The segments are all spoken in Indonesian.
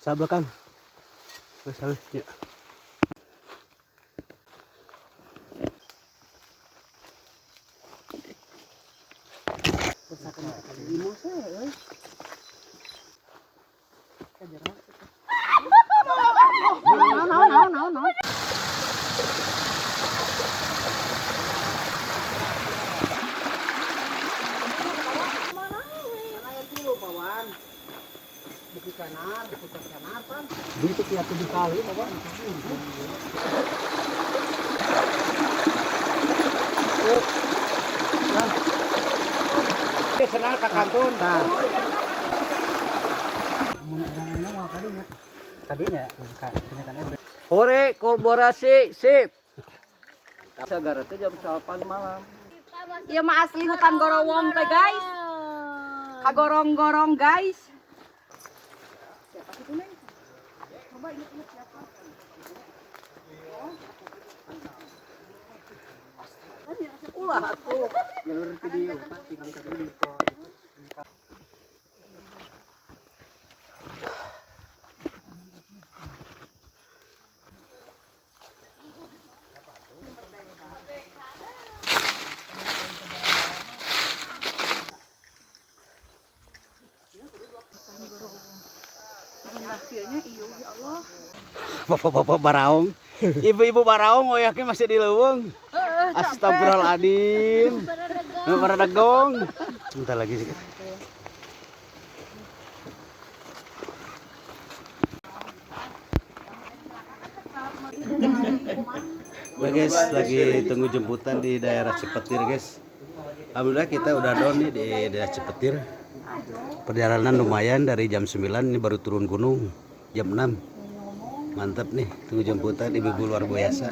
Sa belakang. Sabi, ya. No. Dito kaya 7 kali, Bapak. Senang ke kantun. Nah. Tadinya Hore, kolaborasi, sip. Sagara teh jam 8 malam. Iya mah asli hutan Gorowong teh guys. Kagorong-gorong guys. Siapa sih Neng? Coba ingat siapa? Ulah atuh. Jalur video pasti kan kadang Bapak-bapak baraong, ibu-ibu baraong, oh yakin masih di leuweung. Astagfirullahaladzim. Para dagong. Sebentar lagi sih. Nah guys, lagi tunggu jemputan di daerah Cipetir guys. Alhamdulillah kita udah down nih di daerah Cipetir. Perjalanan lumayan dari jam 9 ini baru turun gunung jam 6. Mantap nih, tunggu jemputan ibu-ibu luar biasa.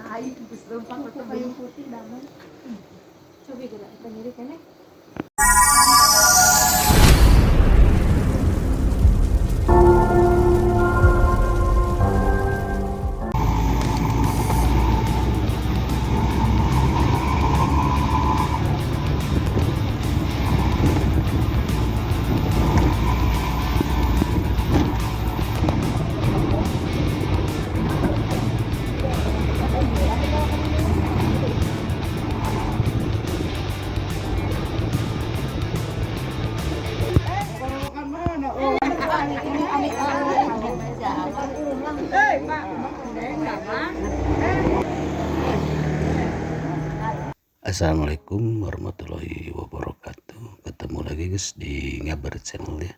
Assalamualaikum warahmatullahi wabarakatuh. Ketemu lagi guys di Ngabar Channel ya.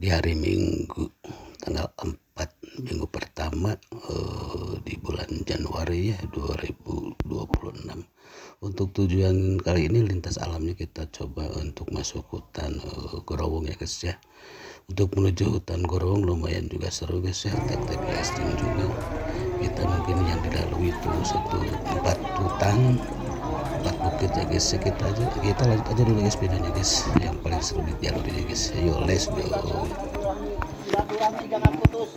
Di hari Minggu tanggal 4 minggu pertama di bulan Januari ya 2026. Untuk tujuan kali ini lintas alamnya kita coba untuk masuk hutan Gorowong ya guys ya. Untuk menuju hutan Gorowong lumayan juga seru guys ya, tek-tek casting juga. Kita mungkin yang dilalui itu satu tempat hutan, tempat bukit ya guys. Kita lanjut aja dulu guys videonya guys, yang paling seru di jalur ini guys. Ayo let's go. Silaturahmi jangan putus.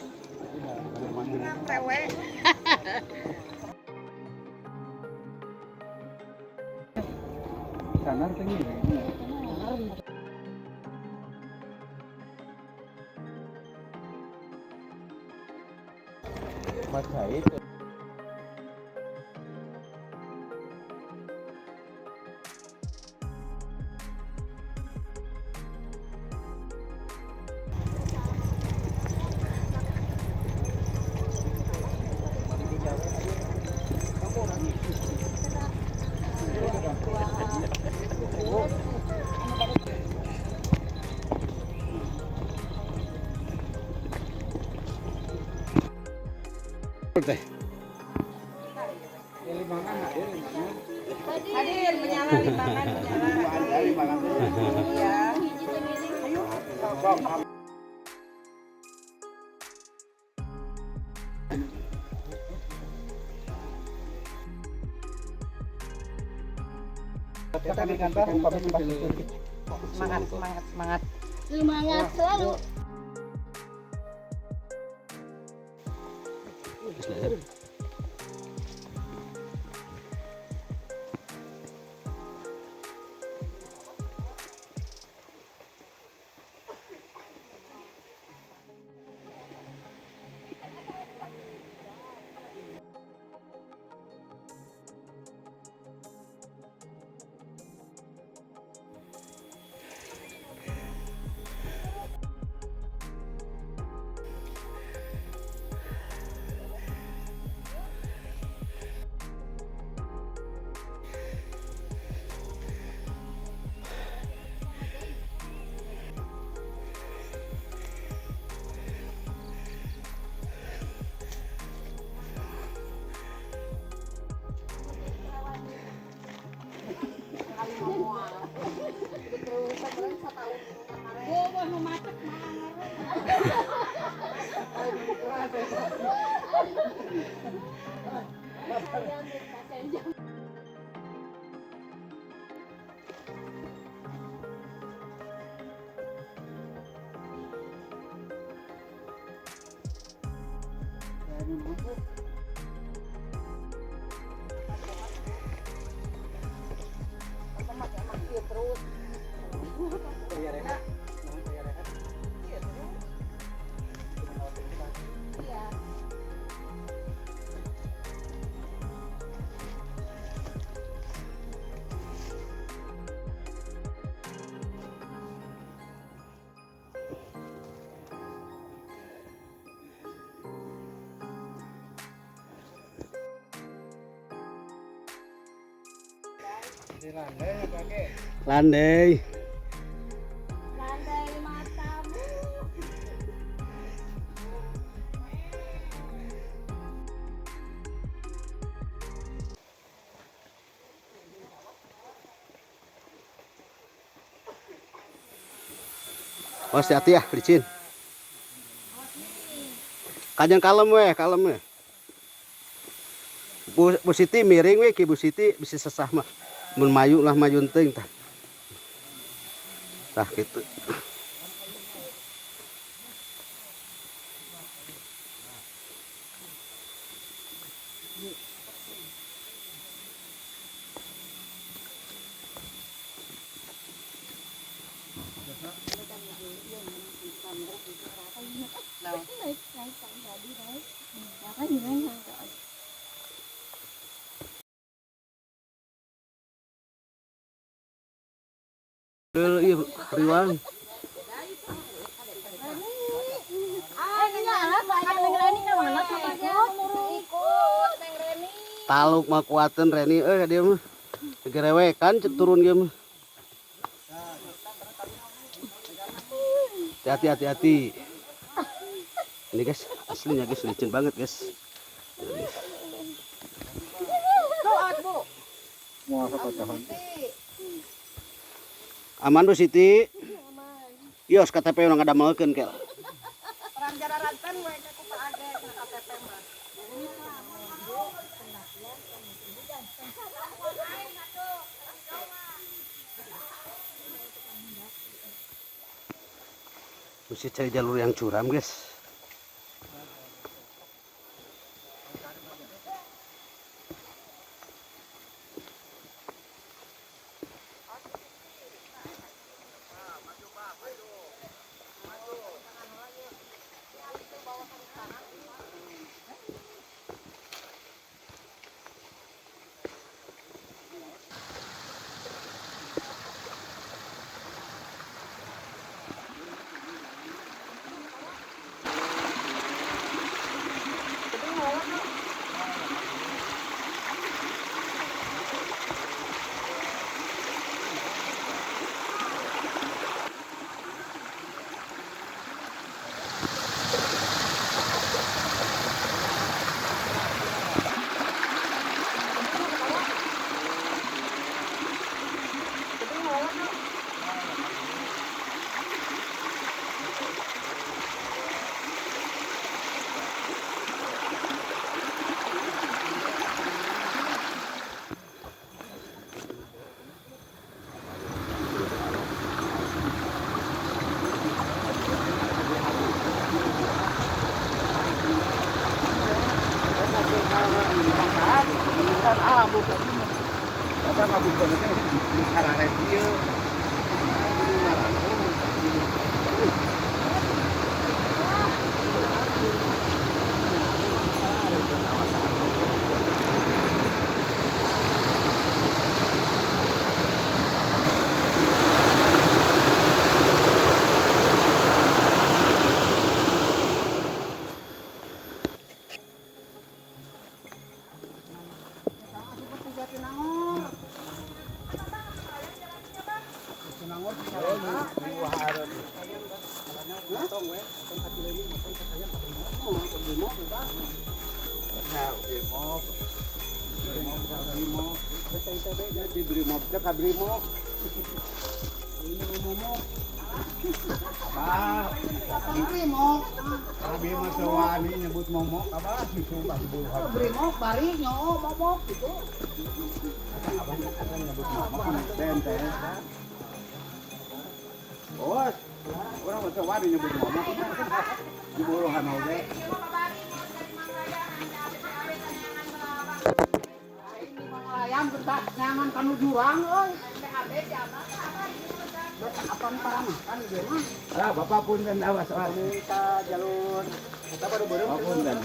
Kanar tinggi ya. Mas Said. Hadir menyala limbangan Iya. Ayo. Semangat selalu. Landai. Landai matamu. Oh, hati-hati ya, licin. Kajang kalem we. Bu Siti miring we, ki Bu Siti bisa sesah mah. Mun mayu lah maju teuing tah. Tah kitu. Iya, riwang. Taluk mah kuaten Reni dia mah. Gerewekan turun dia mah. Hati-hati. Ini guys, aslinya guys licin banget guys. Aman Bu Siti? Yos KTP orang ada malkeun kel. Ranjararantan we ku paage KTP mah. Mesti cari jalur yang curam guys. Di Brimob, Brimob. Ini umum. Brimok. Abi mah sewani nyebut momok apa susu basi buluhan. Brimok bari nyo momok gitu. Abang nyebut momok kan bente. Bos, orang mah sewani nyebut momok. Di buluhan oge. Ayam bentak nyangan kanu jurang euy. Apaan makan dia mah? Ah, Bapak pun kan awas kita jalur. Kita baru-baru pun dan.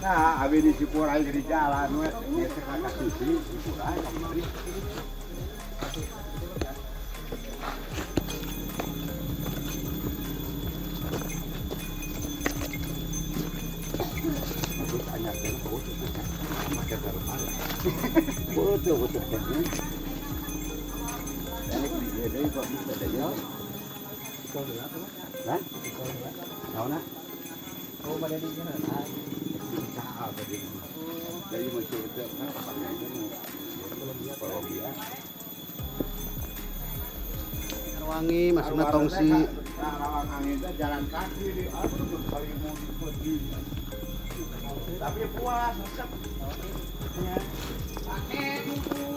Nah, abi di Cipurai di jalan we, dia sekarang sisi Cipurai. Aku tanya kan, pakai termal. Betul. Dari kok bisa ada ya? Hah? Tahu nak? Oh, pada di sana. Tahu tadi. Dari masuk ke apa itu? Colombia. Wangi masuknya tongsi. Rawang angin jalan kaki di aduh kali mau pergi. Tapi puas, resep. Pakai buku.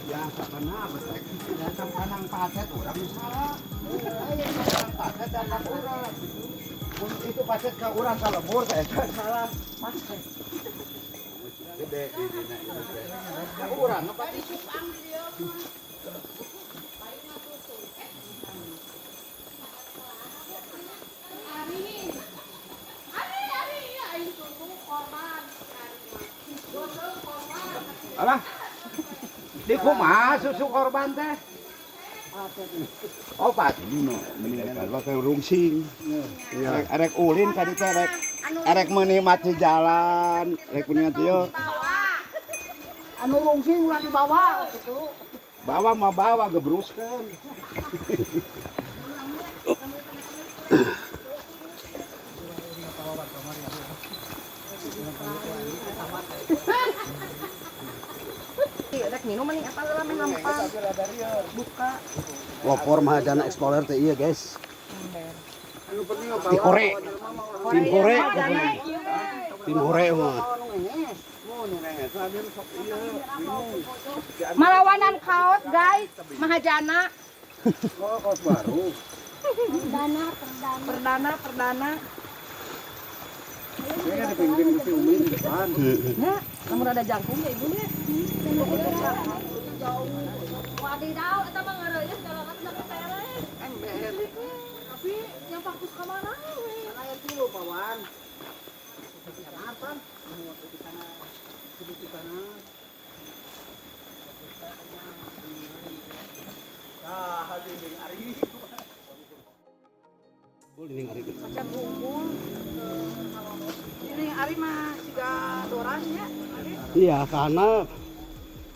Ya, karena betek datang kanang paket orang salah. Kanang paket datang orang. Itu paket ke orang salah bor saya salah. Mas. Gede di dina. Orang apa itu? Alah. Di kumaha susu korban teh? Oh, pati no. Meninggal pakai rungsing. Ya, arek ulin tadi teh arek menikmati jalan, arek menikmati yo. Anu rungsing ulah dibawa gitu. Bawa mah bawa gebruskeun. Rek minum mending apa lah menampang. Buka. Lopor Mahajana Explorer teh iya guys. Anu penting Tim Kore. Tim Kore. Tim Kore mah. Malawanan kaos guys, Mahajana. Oh, kaos baru. Perdana. Ini ada pinggir mesti umi di depan. Ya, namun ada jangkung ya ibu nih. Wadidaw, eta mah ngeureuyeuh galakat na keperes. Ember. Tapi yang fokus ka mana we? Aya dulu pawan. Apa? Di sana. Di sana. Ah, hadirin ari. Ini hari Macam bungkul. Ini ari mah siga doran ya. iya karena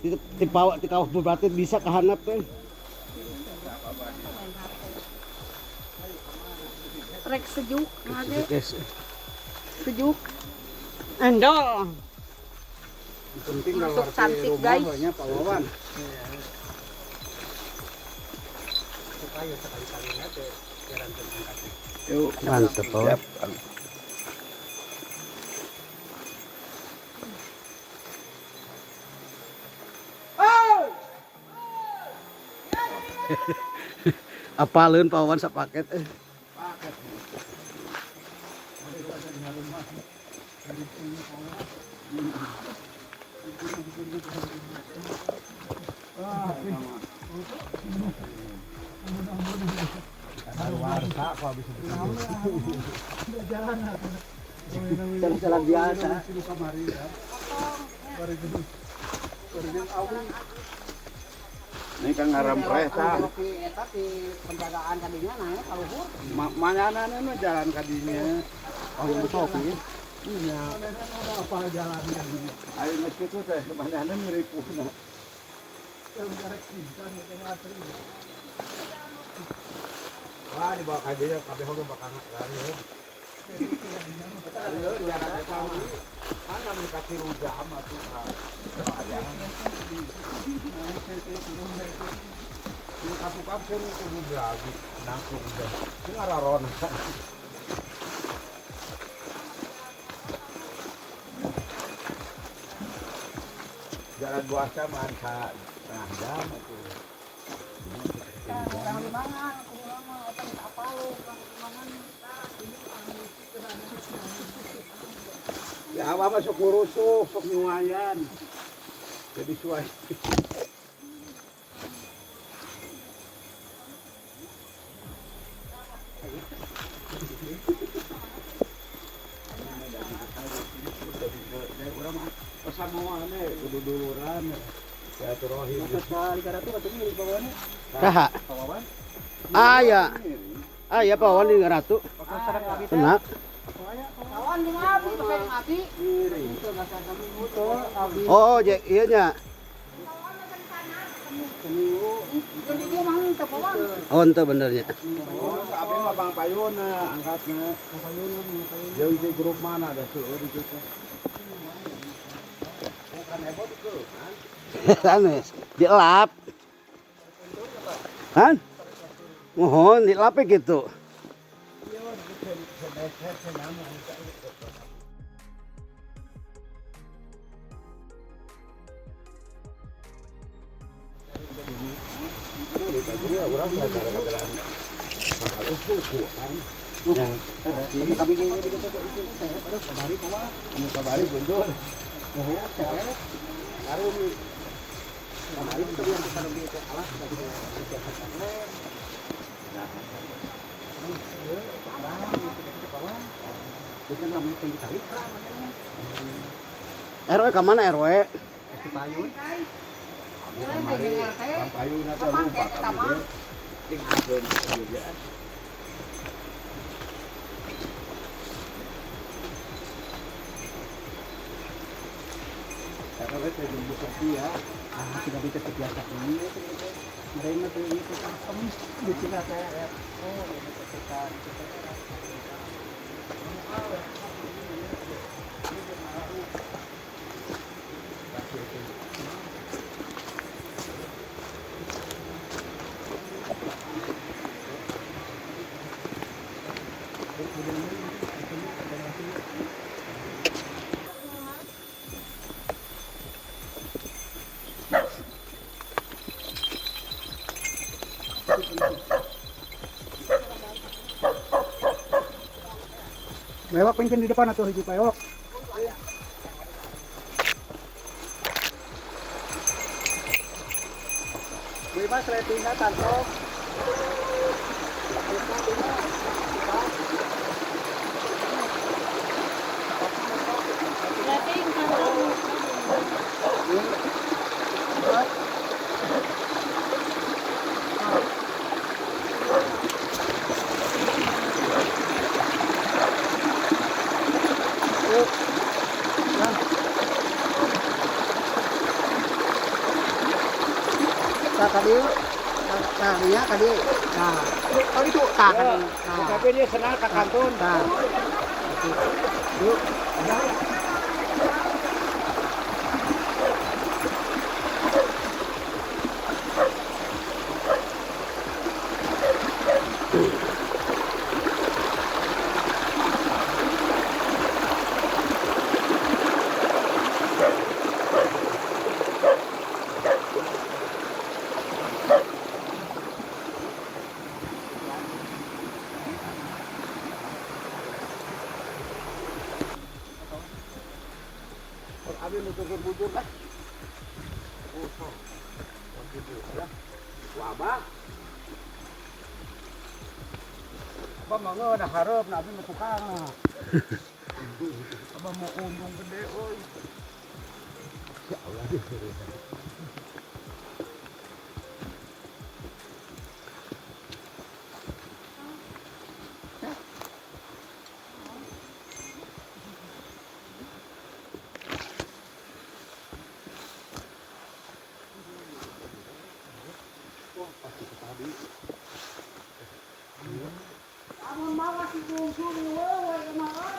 di kawah berarti bisa kehanap teh. Rek sejuk, ngade Guys, sejuk. endol. Penting Masuk cantik, guys. Nya Pak Wawan. Yuk, Mantep, Pak. siap. Apaleun Pak Wawan sapaket Jalan biasa. Ini kan ngaram presa. Tapi penjagaan kadinya naik kalau luhur. Manana nu jalan kadinya. Oh, betul ya. Iya. Apa jalannya? Ayo geus kitu teh, manana miripuna. Wah, dibawa ka dia kabeh hoge bakal ngarang. Mana dikasih rujak sama tuh. Ini kapu-kapu itu rujak nangkung deh. Ini ngararon. Jalan buasa mangka setengah jam itu. Orang di mana? Kurang mah apa lu? Orang Ya apa masuk ngurusuk, sok nyuayan. Jadi suai. Pesan mau aneh, kudu duluran. Ya terohim. Sekali kada tuh katanya di bawahnya. Saha? Kawan. Aya pawan di Ratu. Enak. Kawan di mana? Pakai mati. Oh, iya nya. Jadi dia mau minta kawan. Oh, ente benernya. Oh, tapi mah Bang Payuna angkatnya. Jeung di grup mana ada seueur di situ. Bukan heboh itu kan. Anu, dielap. Kan? Mohon dielap gitu. Orang gara-gara harus suku kan. Kami ini di situ terus kembali kawan. Kamu kabari gundur. Oh, cewek. Karum Kemarin itu yang kita lebih ke alas dari RW ke mana RW? Payun. kemari Bang Payuna teh lupa kami dia. Tinggalkeun dia. Karena kita jumbo sepi ya. Tidak bisa terbiasa ini. Mereka tuh itu kemis di sini saya. Oh, kita Mewak pengen di depan atau hiji pewok. Bebas retina kantong. Tadi, ya tadi. Nah, oh itu tak. Tapi dia senang ke kantor. Nah, yuk. Abi nutur bujur lah. Wabah. Abah mah ada harap, nabi mah tukang. Abah mau untung gede, oi. Ya Allah, pun mau si cung wewe mah.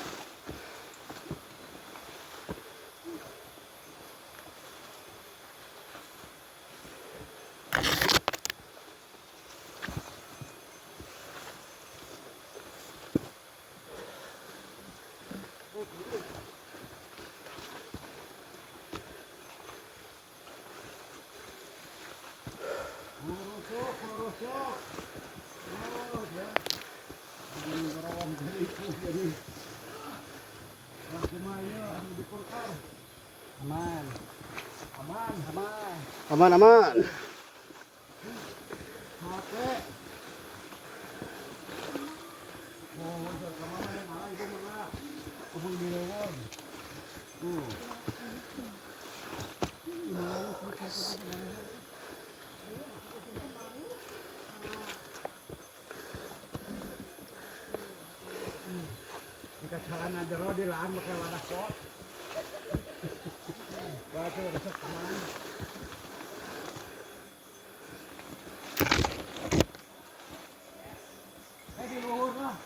Aman. Aman aman. Kesalahan aja lo di lahan pakai wadah pot. Batu besok kemana? Di luhur lah.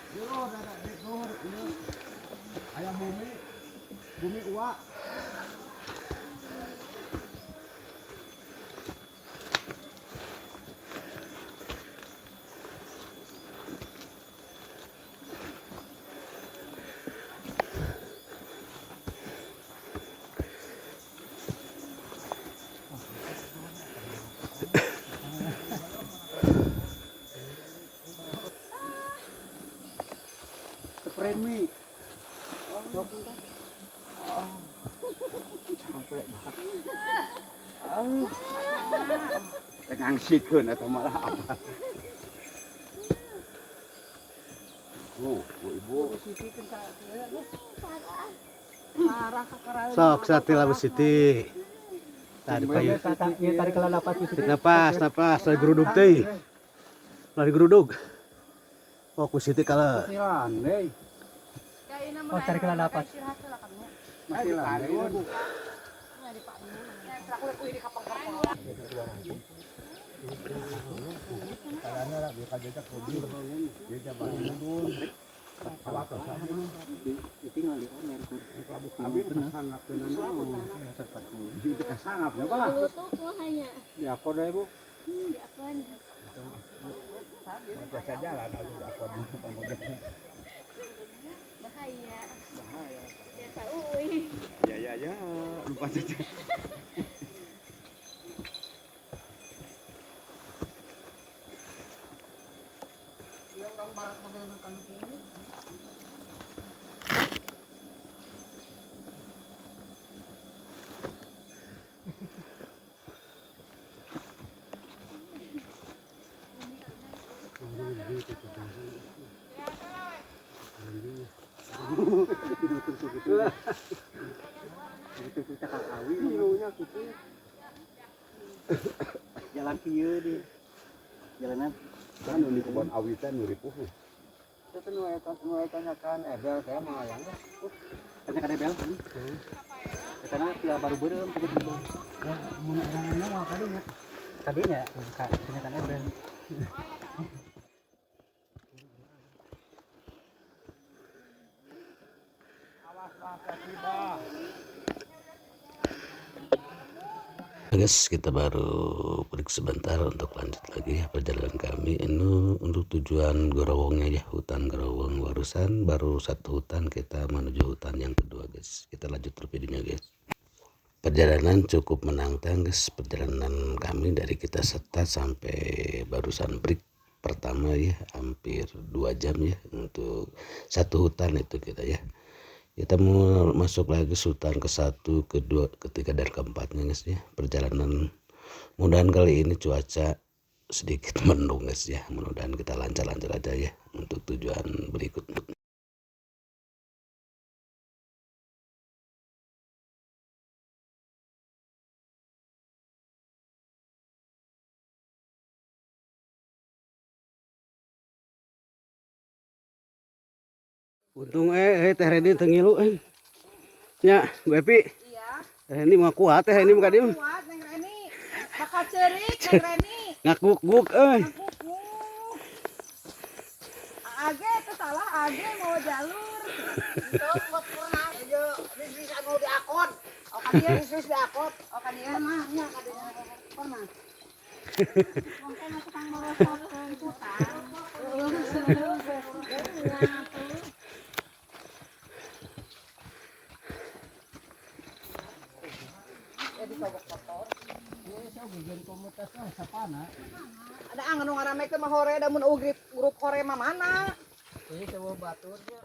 Di luhur ada di luhur ini. Ayam bumi uak. Premi. Tegang sikun atau malah apa? Ibu. Marah kakak. Sok satila Bu Siti. Tadi payu. Iya tadi kalau dapat itu. Napas, lagi geruduk teh. Lagi geruduk. Oh, Bu Siti kalah. Silan, deh. Oh, cari kalau dapat. Masih lanjut. Kayaknya lah dia kajak mobil. Dia jalan mundur. Apa saja Tinggal di kamar. Abi sangat tenan. Itu sangat ya, Pak. Ya apa deh, Bu? Biasa jalan aja apa Bahaya. Ya, lupa saja. Jalan kieu di jalanan. Kan di kebun awitan ripuh. Itu nu tanyakan ebel saya mah yang. Tanyakan ebel. Karena dia baru beureum tiba-tiba. Ya, mun orangnya mah kadinya. Kadinya, tanyakan ebel. Guys, kita baru break sebentar untuk lanjut lagi ya perjalanan kami. Ini untuk tujuan Gorowongnya ya, hutan Gorowong barusan baru satu hutan, kita menuju hutan yang kedua guys. Kita lanjut terus videonya guys. Perjalanan cukup menantang guys, perjalanan kami dari kita start sampai barusan break pertama ya, hampir 2 jam ya untuk satu hutan itu kita ya. Kita mau masuk lagi hutan ke-1, kedua, ketiga dan keempatnya guys ya. Perjalanan mudahan kali ini cuaca sedikit mendung guys ya. Mudah-mudahan kita lancar-lancar aja ya untuk tujuan berikutnya. Untung Teh Reni tengilu nya Bu Epi. Iya. Teh Reni mah kuat, Teh Reni muka dia Kuat Neng Reni. Bakal cerik Neng Reni. ngakuk-guk Kuku. age itu salah age mau jalur. Itu buat pernah aja bisnis anu diakon. Oh kan dia Bisnis diakon. oh kan dia mah nya kadenya pernah. Mungkin masuk kang merosot ke utang. Ada angin nu ngaramekeun mah hore da mun grup hore mah mana? Ini coba baturnya.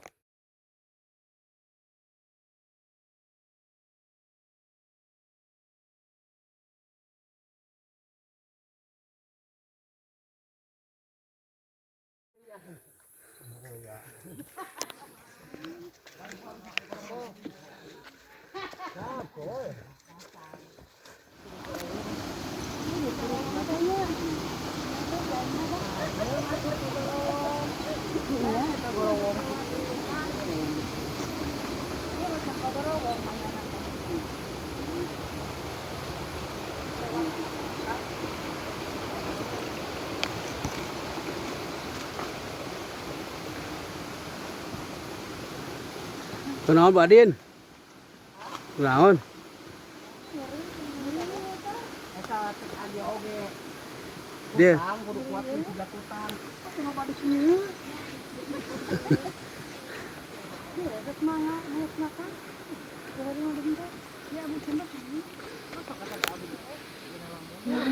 Kunaon Bu Adin? Kunaon? Eta cek age oge. Dia Utang kudu kuatkeun tiga utang. Kenapa di sini? Ya, rek mangga, rek makan. Dari mana bentar? Ya, Bu Cendek ini. Apa kata Abu?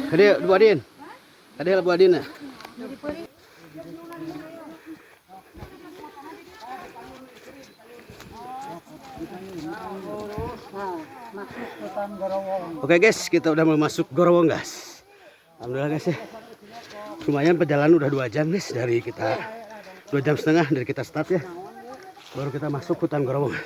Kade Bu Adin. Kade Bu Adin. Dari peri. Masuk hutan Gorowong. Oke guys, kita udah mau masuk Gorowong guys. Alhamdulillah guys ya. Lumayan perjalanan udah 2 jam guys dari kita 2,5 jam dari kita start ya. Baru kita masuk hutan Gorowong.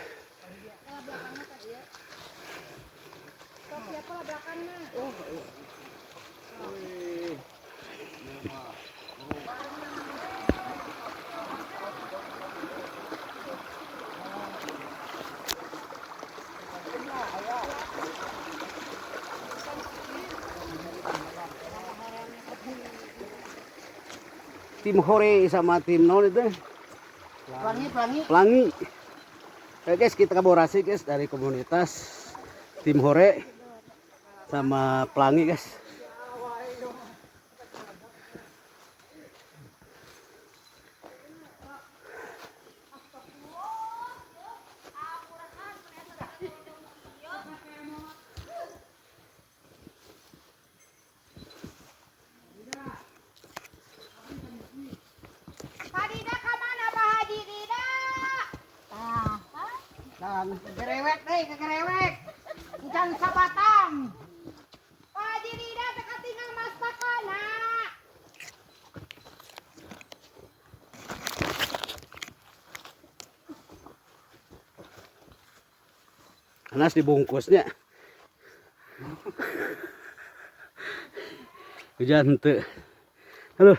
Tim Hore sama tim non itu Pelangi. Oke guys, kita kolaborasi guys dari komunitas tim Hore sama Pelangi guys. Pak Dida kemana Pak Haji Dida? Dan gerewek deh, kegerewek. Hujan sabatang. Pak Haji Dida teka tinggal mas takana. Anas dibungkusnya. Hujan tuh. Halo.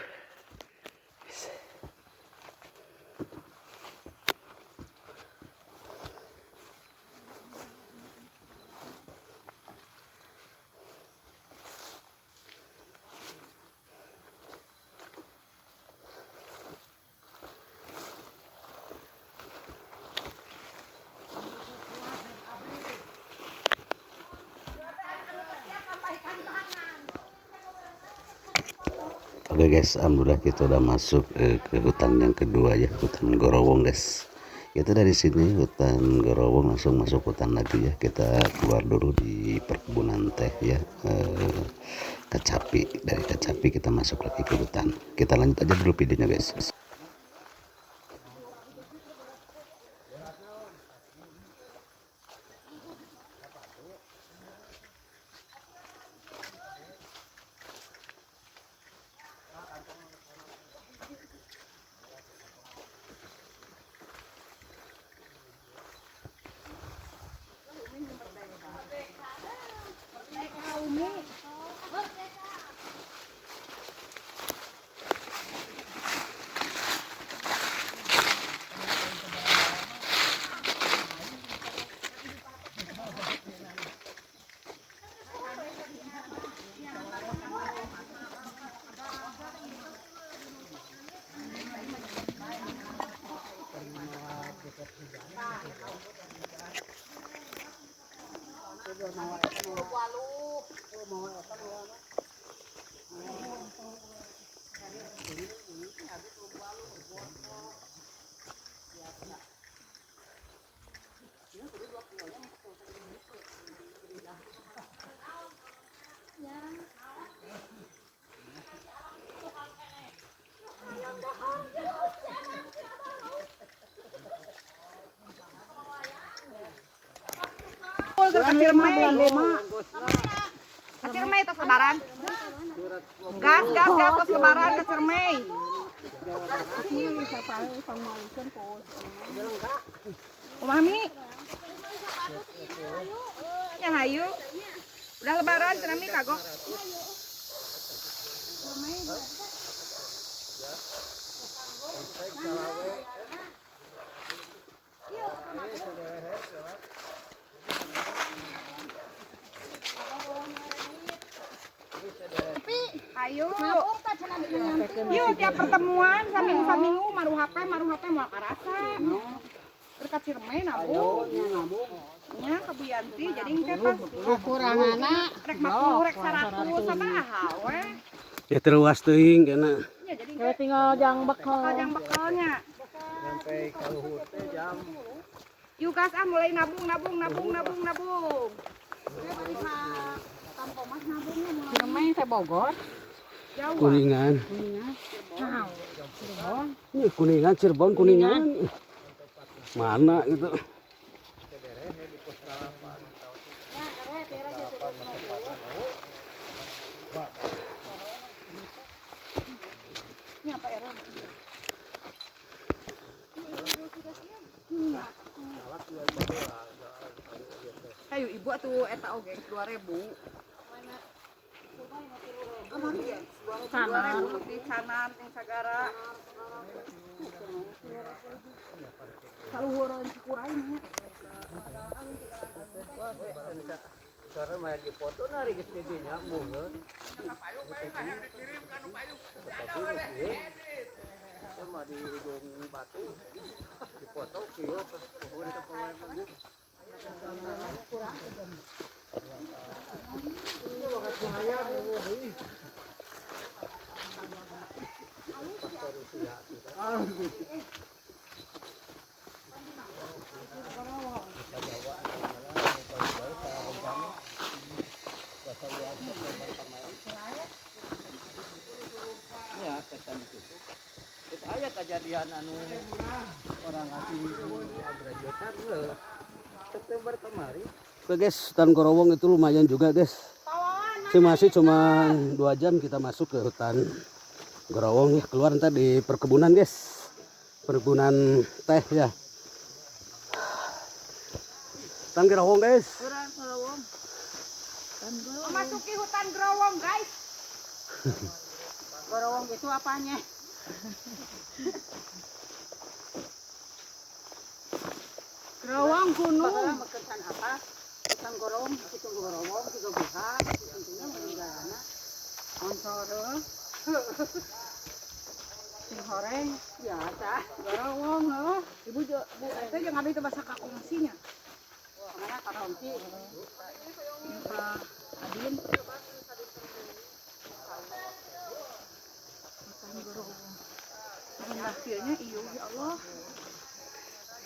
Oke guys, alhamdulillah kita udah masuk ke hutan yang kedua ya, hutan Gorowong guys. Kita dari sini hutan Gorowong langsung masuk hutan lagi ya. Kita keluar dulu di perkebunan teh ya, Kecapi. Dari Kecapi kita masuk lagi ke hutan. Kita lanjut aja dulu videonya guys. Kecil Mei. Kecil Mei tos lebaran. Gas tos lebaran Kecil Mei. Mami. Ya hayu. Udah lebaran cenami kagok. Ayo. Yuk tiap pertemuan saminggu maru HP mau karasa. Berkat Ciremai nabung. Nya ke Bianti jadi engke pas Kurangana rek 50 rek 100 sabaraha we. Ya terluas teuing kana. Ya jadi engke tinggal jang bekal. yang bekalnya. Sampai kaluhur teh jam. Yuk gas mulai nabung. Ciremai teh Bogor. Jauh. Kuningan. Ini Kuningan, Cirebon, Kuningan. Mana gitu. Ini apa ya? Ayo ibu atuh eta oge 2000. Canan. Di canan yang sagara. Kaluhureun Cikurain nya. Karena main di foto nari geus di dinya mungeun. Cuma di ujung batu di foto kieu pas pohon ke pohon. Ya, kesan itu. Itu aya kejadian anu orang ngasih graduatan September kemarin. Oke guys, hutan Gorowong itu lumayan juga guys. Masih cuma 2 jam kita masuk ke hutan Gorowong. Keluar ntar di perkebunan guys. Perkebunan teh ya. Hutan Gorowong guys. Memasuki hutan Growong guys. Gorowong itu apanya? Growong gunung. Mekesan apa? Hutan Gorowong, itu Gorowong, juga buka, tentunya meninggalana. Onsoro. Sing horeng. Biasa. Growong heuh. Ibu teh jeung abdi teh basa kakungsinya. Mana karonci? Ka Adin. Hutan Growong. Rendah kieunya ieu ya Allah.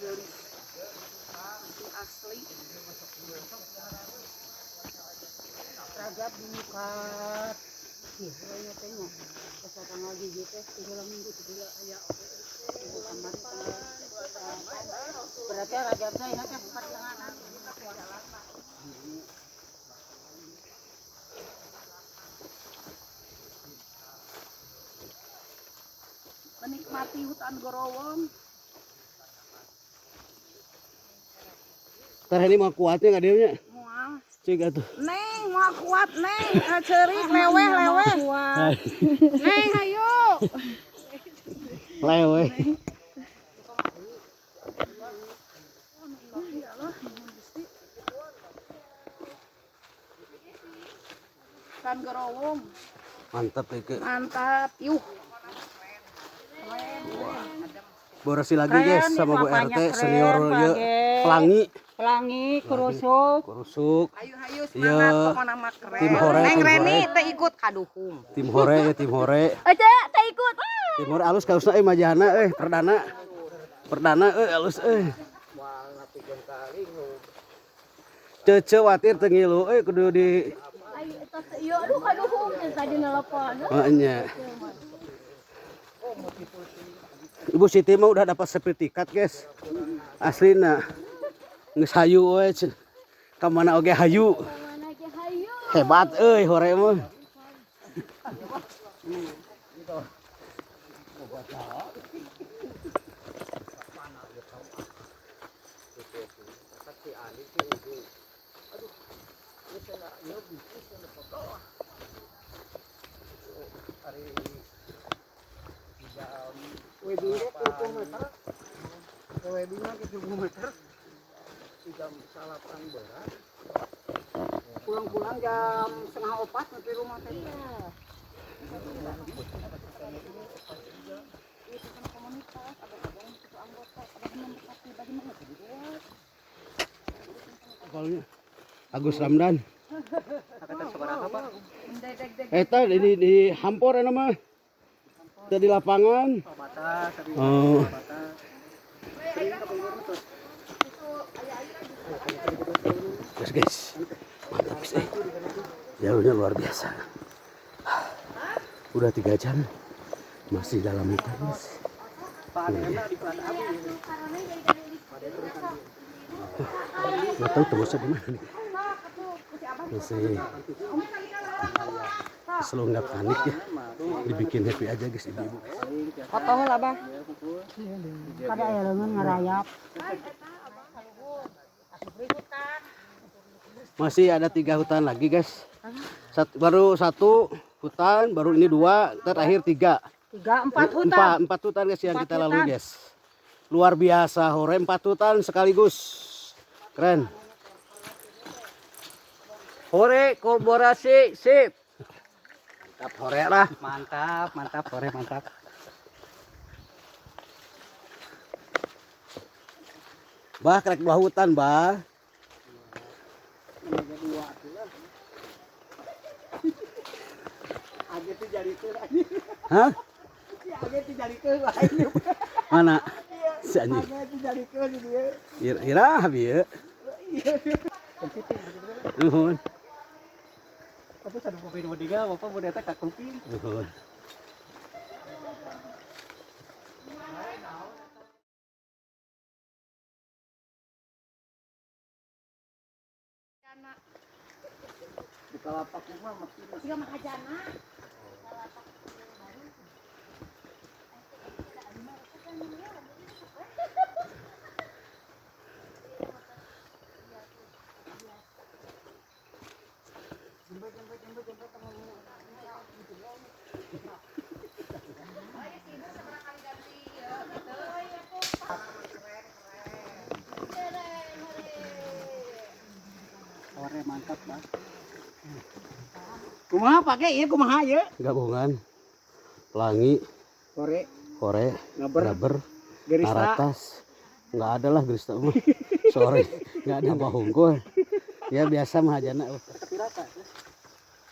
Geulis. Asli. Rajab dimukat. Ih, raya teh nya. Pas tanggal hiji teh 3 minggu tiga aya. Berarti Rajab teh ingat teh pertengahan. Menikmati hutan Growong. Ntar ini mau kuatnya nggak dia? Moal. Cik atuh. Neng, mau kuat Neng. Ceurik leweh. Neng, hayu. Lewe. Hutan Growong. Mantap itu. Mantap. Yuh. Borasi lagi guys sama Bu RT senior ya Pelangi. Pelangi, Kurusuk. Hayu Iya. semangat pokona mah keren. Tim hore, Neng tim Reni hore. teh ikut kaduhum. Tim hore. Aja teh ikut. Tim hore alus kausna majana perdana. Perdana alus Wah, ngapikeun kali nu. Cece watir teu ngilu kudu di Ayo tos ieu aduh kaduhung tadi nelpon. nya. Ibu Siti mah udah dapat sertifikat, guys. Aslina. Geus hayu we. Ka mana oge hayu. Mana ge hayu. Hebat euy hore mah. Weddingnya 30 meter. Weddingnya 70 meter. Jam 8 berat. Pulang-pulang jam 3:30 nanti rumah teh. Agus Ramdan. Kata seberapa, Pak? Eta di hampor eta mah. Teu di lapangan. Batas, Oh. batas. Guys. Mantap guys. Jalurnya luar biasa. Udah 3 jam. Masih dalam hutan, guys. Pak Adena di Plat Abi. Nggak tahu tembusnya di mana nih. Masih selalu nggak panik ya. Dibikin happy aja guys ibu-ibu. Foto lah Bang. Kada aya leungeun ngarayap. Masih ada 3 hutan lagi guys. Baru 1 hutan, baru ini 2, terakhir 3. 4 hutan. 4 hutan guys yang kita lalui guys. Luar biasa hore 4 hutan sekaligus. Keren. Hore kolaborasi sip. Mantap hore lah. Mantap, mantap, hore mantap. Bah krek belah hutan bah. Age teh jarikeun. Hah? Age teh jarikeun. Mana? Si anjing. Age teh jarikeun dia. Ira bieu. Nuhun. Apa sadu kopi nu diga, Bapak mun eta kakupin. Nuhun. Di kalapak mah makin Siga mah kajana. hore mantap, Bang. Kumaha pake ieu kumaha ieu? Gabungan pelangi, Hore, hore, ngaber, rubber, gerista. naratas. Enggak ada lah gerista mah. Sorry, enggak ada bahungkul. Ya biasa mah hajana. Kapirata.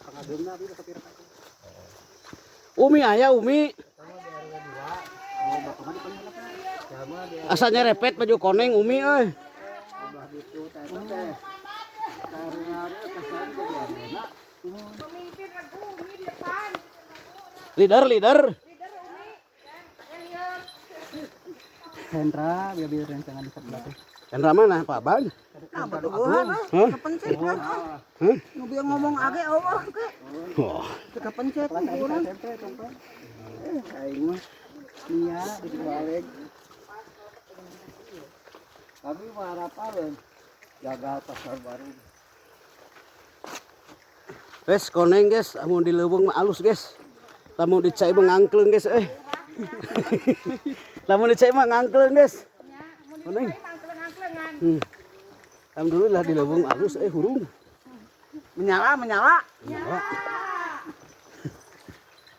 Pangadeumna abi kapirata. Umi aya Umi. Oh, Bapak mah di panggilna. Sama dia Asalnya repet baju koneng Umi euy. udah gitu teh teh. Karena kesan jadi arena. Pemimpin lagu Umi di depan. Leader. Hendra, biar rencangan di sebelah teh. Hendra mana Pak Bang? Ah, betulan. Hah? Kepencet kan. Hah? Nu bieu ngomong age Allah ke. Oh, Kepencet urang. Aing mah nia di balik. Kami mah harapan jaga pasar baru. wes koneng guys, amun di leuweung mah alus guys. Lamun dicai mah ngangkleung guys Lamun dicai mah ngangkleung guys. Koneng. Alhamdulillah di leuweung alus hurung. Menyala. Nyala.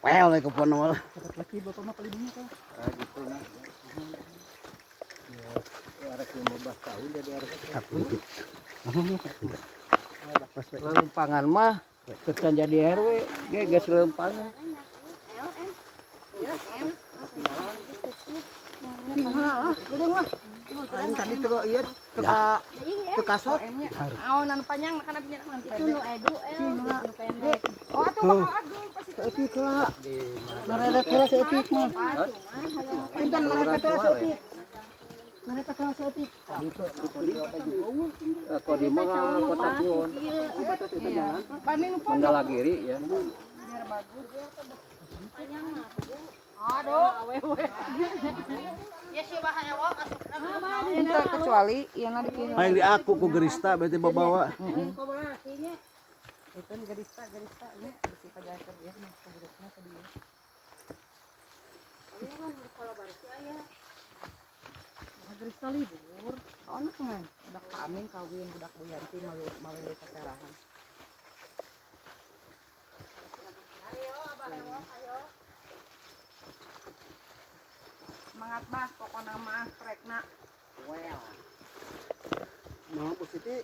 Well, ke pon mah. Laki Bapak mah pelindungnya kan. Ah gitu nah. Ya, arek 15 tahun jadi arek. Lempangan mah kesan jadi RW, ge geus lempangan. Aing tadi teu ieu teu kasot. Oh, nan panjang makan abinya nanti. Itu nu edu nu pendek. Oh, atuh bakal adul pasti. Seetik lah. Mereka kira seetik mah. Pinten mereka kira seetik. Mereka kira seetik. Atau di mana kota Pion. Banding pun. Mandalagiri ya. Aduh, awewe. Ya sih bahaya wak. Ente kecuali ieu na dipilih. Hayang di aku ku gerista berarti bawa. Itu gerista nya bisi pajaker ya mah keburukna ke dieu. Gerista libur. Soalnya kan budak Amin kawin budak Bu Yanti malu keserahan. Semangat Mas, pokoknya mah rekna. Well. Mau Bu Siti?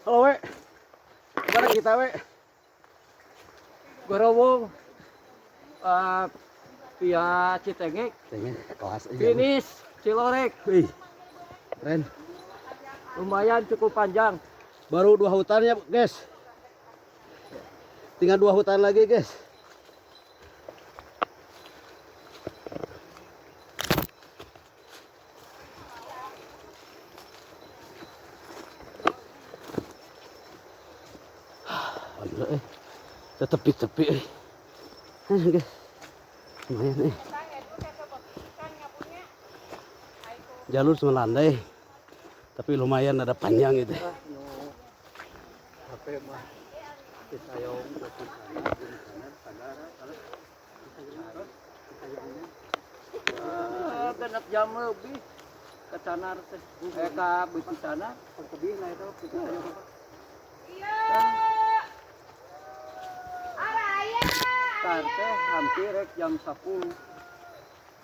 Halo we. Gimana kita we? Gorowong. Via Citengek, Kelas aja. finish Cilorek. Wih. Keren. Lumayan cukup panjang. Baru 2 hutan ya, guys. Tinggal 2 hutan lagi, guys. Aduh, tepi-tepi. Guys. Lumayan jalur cuma landai tapi lumayan ada panjang gitu. HP mah kita yang genep jam lebih ke sana teh ka beuti sana pertebih lah itu kita teh hampir rek jam 10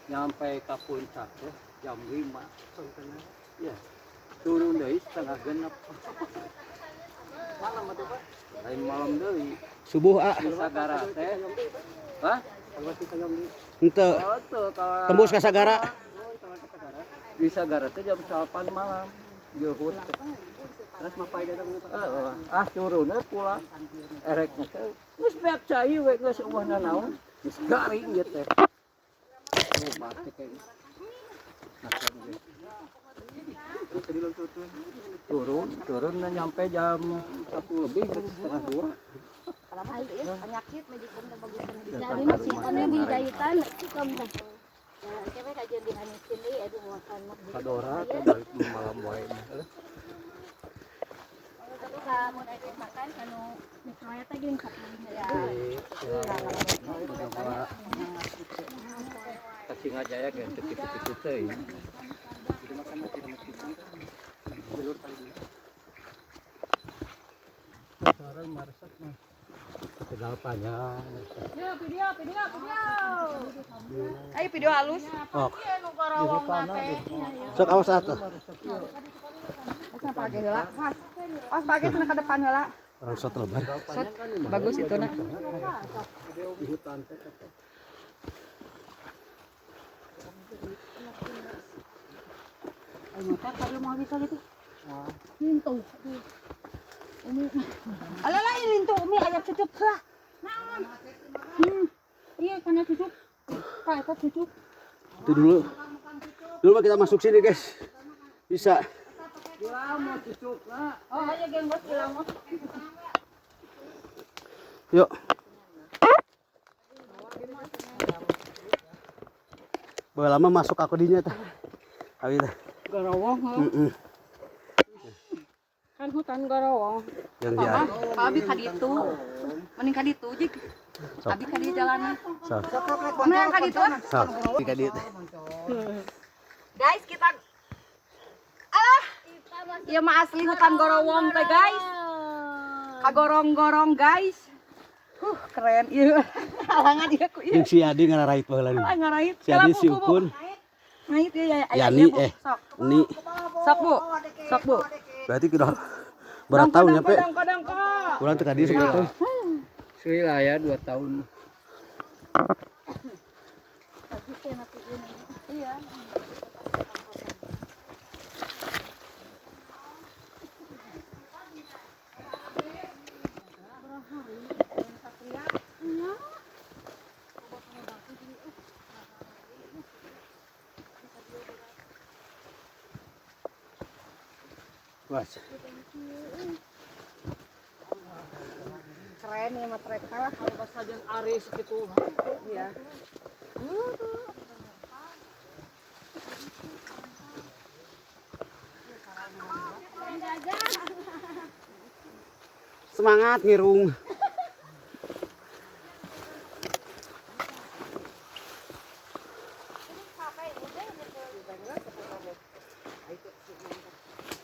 nyampe ke puncak teh jam 5 ya turun deui setengah genep malam atuh Pak lain malam deui Subuh di Sagara teh hah ente tembus ke Sagara. Di Sagara teh jam 8 malam Juhut terus mapai datang turunnya pulang ereknya teh geus beak cai we geus eueuh nanaon geus garing ieu teh mati kayak turun nyampe jam 1 lebih setengah 2 Penyakit medikum dan bagusan Jadi masih anu di jahitan kom teh. Ya, cewek kajian di haniskeun deui adu makan mah. kadora teh balik malam wae Tapi mun aya makan anu misalnya teh geuning sapuluh ya. Singajaya ge titik-titik teh sekarang marsat mah pedal panjang. Ayo video halus. Oh, Nu gorowong teh. sok awas atuh. Pas pake heula. Pas pake cenah ke depan heula. Orang shot lebar. Bagus itu nak. Di hutan teh Ayo teh kalau mau gitu gitu. Lintu. Umi. Alah lintu umi aya cucuk lah. Naon? Iya kana cucuk. Ka eta cucuk. Itu dulu. Dulu mah kita masuk sini, guys. Bisa. mau cucuk na Oh, aya geng bos bilang mah. Yuk. Bawa lama masuk aku dinya tah. Awi tah. Gorowong. Kan hutan gorowong. Yang dia. Abi ka ditu. Mending ka ditu jik. Abi ka di jalanan. Sok. Mending ka ditu. Sok. Tika dieu teh. Guys, kita Iya mah asli hutan gorowong teh guys. Kagorong-gorong guys. Keren ieu. Halangan ieu ku ieu. Jeung si Adi ngararait baheula nih. Ah ngarait. Si Adi si Ukun. Ngait ieu ya. Yani Sok. Ni. Sok Bu. Sok Bu. Berarti kudu berapa tahun nyampe? Kadang kok. Kurang teh tadi seberapa? Suwi lah ya 2 tahun. Iya. Was. Keren ya mat mereka. Pas saja aris gitu. Iya. Semangat ngirung.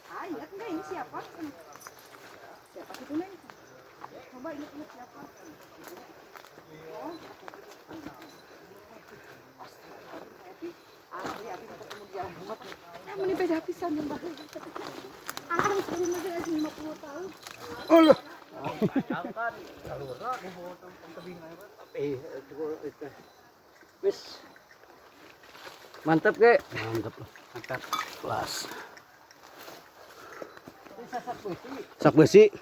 Ah, ingat enggak ini siapa? Siapa itu Neng? Coba ingat siapa? Ini beda pisan ya Mbak. Arang sebelum lagi 50 tahun. Allah. Wis. Mantap ge. Mantap. Mantap. Kelas. Sak besi.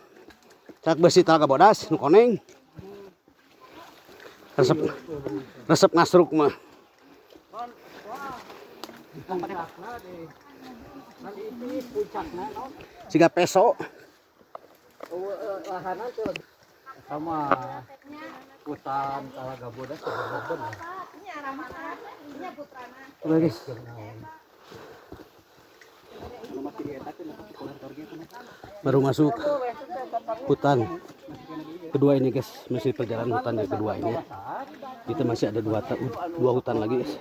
Sak besi talaga bodas nu koneng. Resep ngasruk mah. Siga peso. Lahanan tuh sama hutan Talaga Bodas bener. Ini arah mana? Ini putrana. Udah guys. Baru masuk hutan kedua ini guys, masih perjalanan hutan yang kedua ini ya. Kita masih ada dua hutan lagi guys.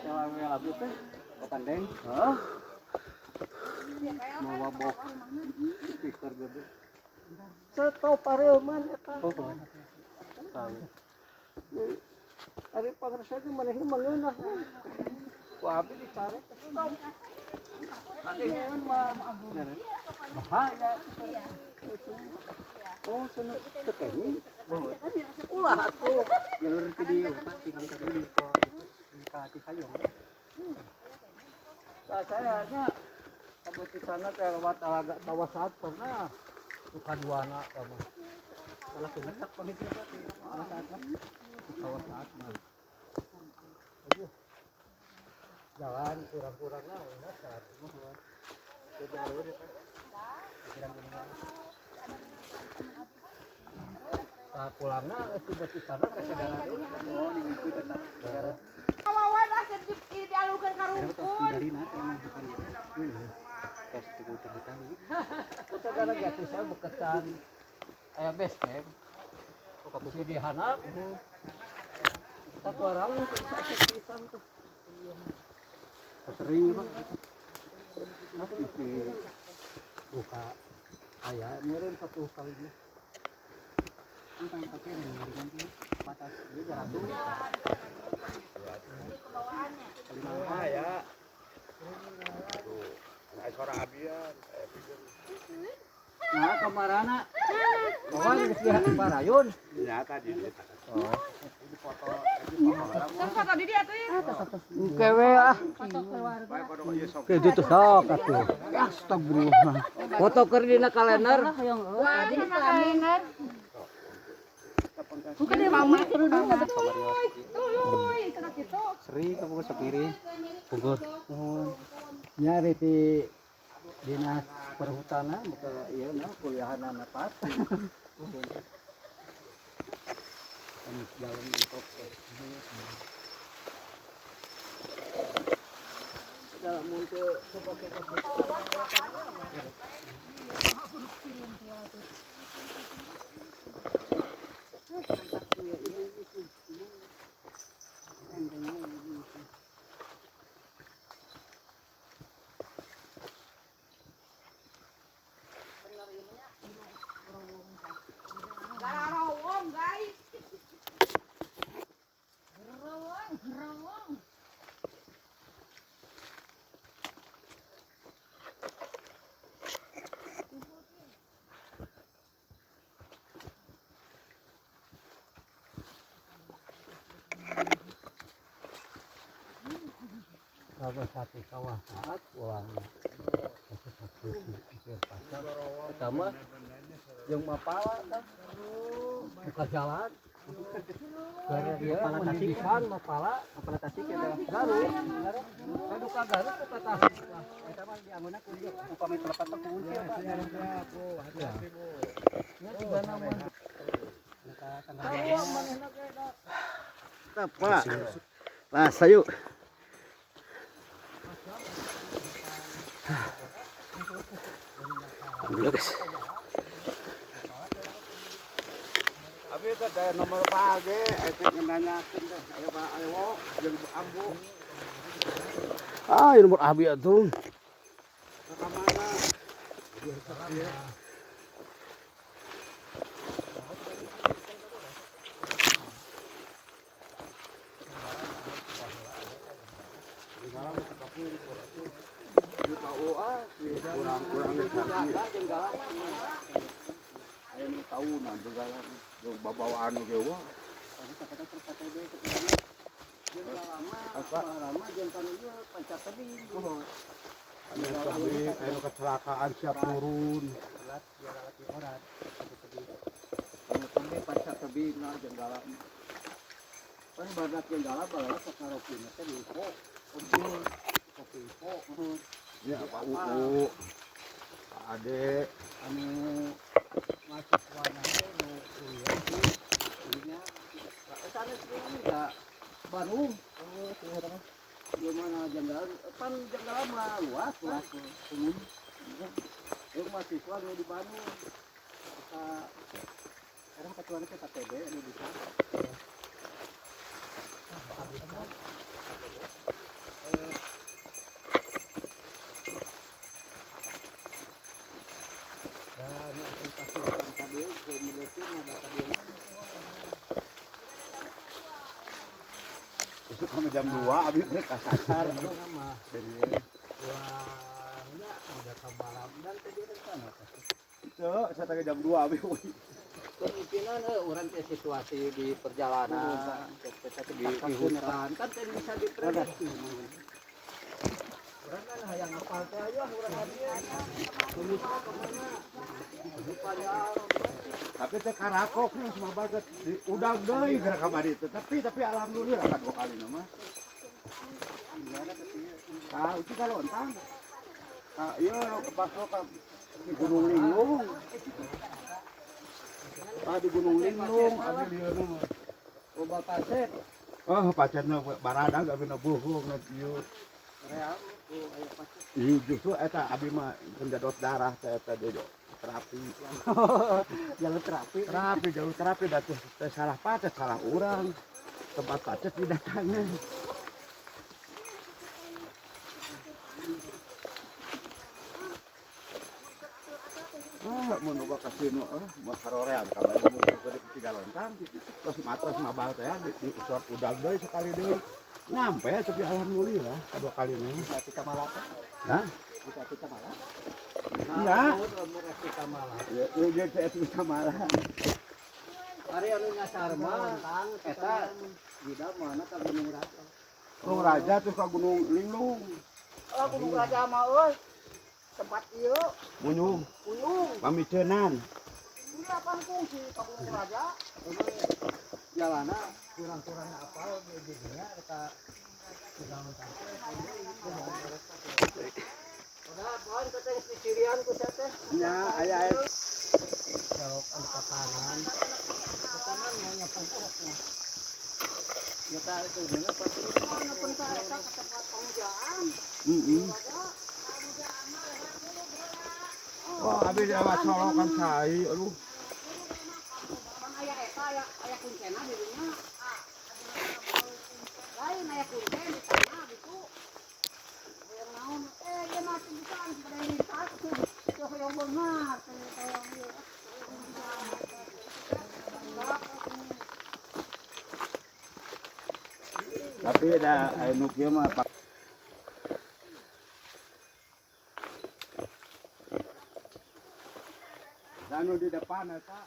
Pandeng. Mau mabok. Speaker gede. Setau pareuman eta. Ari pangresa ge maneh mangeunah. Ku abi dicari. Ade mah bahaya. Oh, cenah tekeni. Ulah atuh. Jalur ke dieu, tinggal ke dieu kok. Ka hati sayang. Sayanya sampai di sana teh lewat Talaga bawah saat pernah suka duana kamu. Kalau kenetak pamit kita di bawah saat bawah saat mah. Aduh. Jalan kurang-kurang lah enak saat itu. Kita alur ya. Nah, pulangnya sudah di sana ke saudara dulu. Oh, diikut tetap. Kawawan lah dialurkan ke rumput. Kita gara gratis saya bekesan base camp. Di di Hanap. Satu orang bisa pisan tuh. Sering Bang. Nanti buka ayah ngirim 1 kali ini. Sampai pakai dengan batas ini jarak dulu. Ya. Nah, kamarana. Kawan geus di Parayun. Ya tadi. Oh. Kan foto di dia tuh ya. Kewe ah. Oke, itu tuh sok atuh. Astagfirullah. Foto keur dina kalender. Wah, di kalender. Bukan dia mama kerudung enggak betul. Tuluy, cenah kitu. Seri kamu sapiri. Pungkur. Nyari di dinas perhutanan muka ieu nah kuliahan pas. Jalan untuk dalam untuk sebagai Gararowong, guys. Kalau satu sawah saat pulang satu pikir pasar pertama yang mapala kan buka jalan karena dia mapala tasikan mapala tasik ya garut aduh ka garut ke tasik eta mah diangguna ku dia upami telepat ke kunci eta ya nya tiga nama apa lah sayuk Alhamdulillah guys. Abi itu ada nomor page, itu nanyakin deh. Ayo Pak, ayo jeung ambu. Ah, ini nomor abi atuh. Ke mana? Kurang-kurang ayo tahunan segala babawaan ge wah ayo kecelakaan siap turun kan badak jenggala balas sakaropina teh di kopi ya Pak Uu Pak Ade anu mahasiswanya teh nu kuliah di ininya sana sini enggak Bandung gimana jenggala pan jenggala mah luas umum yang mahasiswa nu di Bandung kita sekarang ketuanya ke KTB nu bisa Besok kami jam 2 abis break kasar. Itu saya tadi jam 2 abis. kemungkinan orang teh situasi di perjalanan di hutan kan teh bisa diprediksi orang kan hayang ngapal teh aya urang dia tulisna ke mana supaya Tapi teh karakok nih semua banget udah deui gerak kamari itu. Tapi alhamdulillah kan 2 kali mah. Ah, itu kalau entang. Ah, iya pas di Gunung Linglung. Ah, di Gunung Linglung ada lieu mah. obat pasir Oh, pacarna barada gak bina bohong na ieu. Iya justru eta abi mah penjadot darah teh eta dejo terapi. jalur terapi Terapi jauh terapi da teh salah pacet salah urang. Tempat pacet didatangan. Mun boga kasino mah karorean kamari mun gede tiga lontang terus matos mabal teh di usap udag deui sekali deui. Nyampe tapi alhamdulillah kedua kali nih. bisa kita malah Hah? bisa kita malah Enggak. murah kita malah Ya saya bisa malah. hari anu nyasar mah eta bida mana ka Gunung Raja Gunung Raja tuh ke Gunung Linglung. Oh, Gunung Raja mah euy. Tempat ieu Munyung, Uyung. pamicenan. Ini apaan kungsi ke Gunung Raja? jalana kurang-kurang apa jadinya kita udah poin teteh sisirian ku teh Ya, aya jauh anu ka kanan ke kanan mau nyepeng pohoknya kita itu dulu pasti Mana pentar eta ke tempat pengujahan. Oh, abi lewat solokan sai, aduh. Pan aya eta aya kuncena di dinya. Lain aya kuncen di tanah gitu. Yang naon dia mah bukan pada ini satu. Yang benar tayang ieu. Tapi ada anu kieu mah Pak. Anu di depan eta.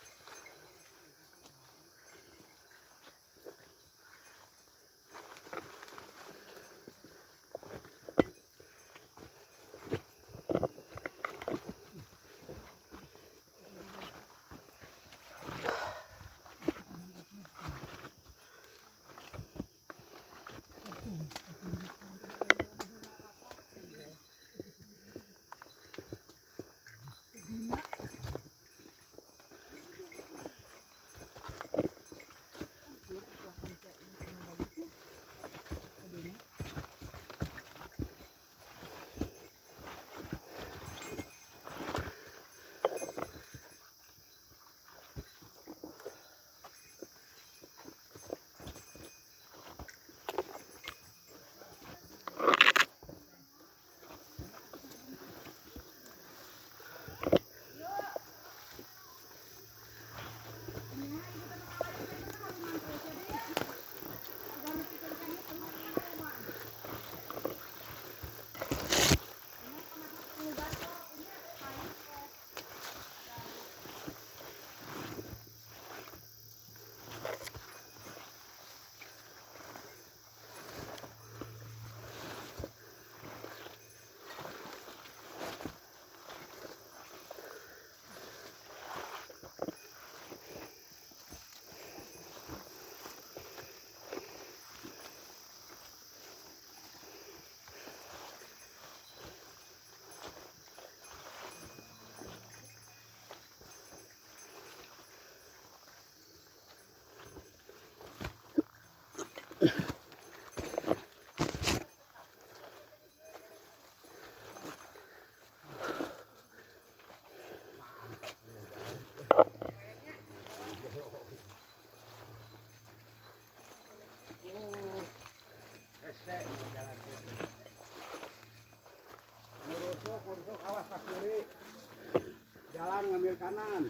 kanan.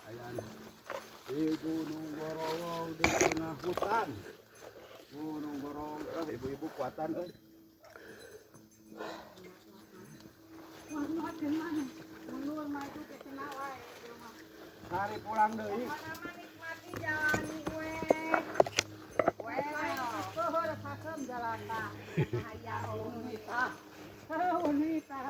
Ayan. Di Gunung Gorowong di tengah hutan. Gunung Gorowong, ibu-ibu kuatan Hari pulang deui. Menikmati jalani we. We. Pohon sakem jalan tak. Bahaya wanita. Wanita.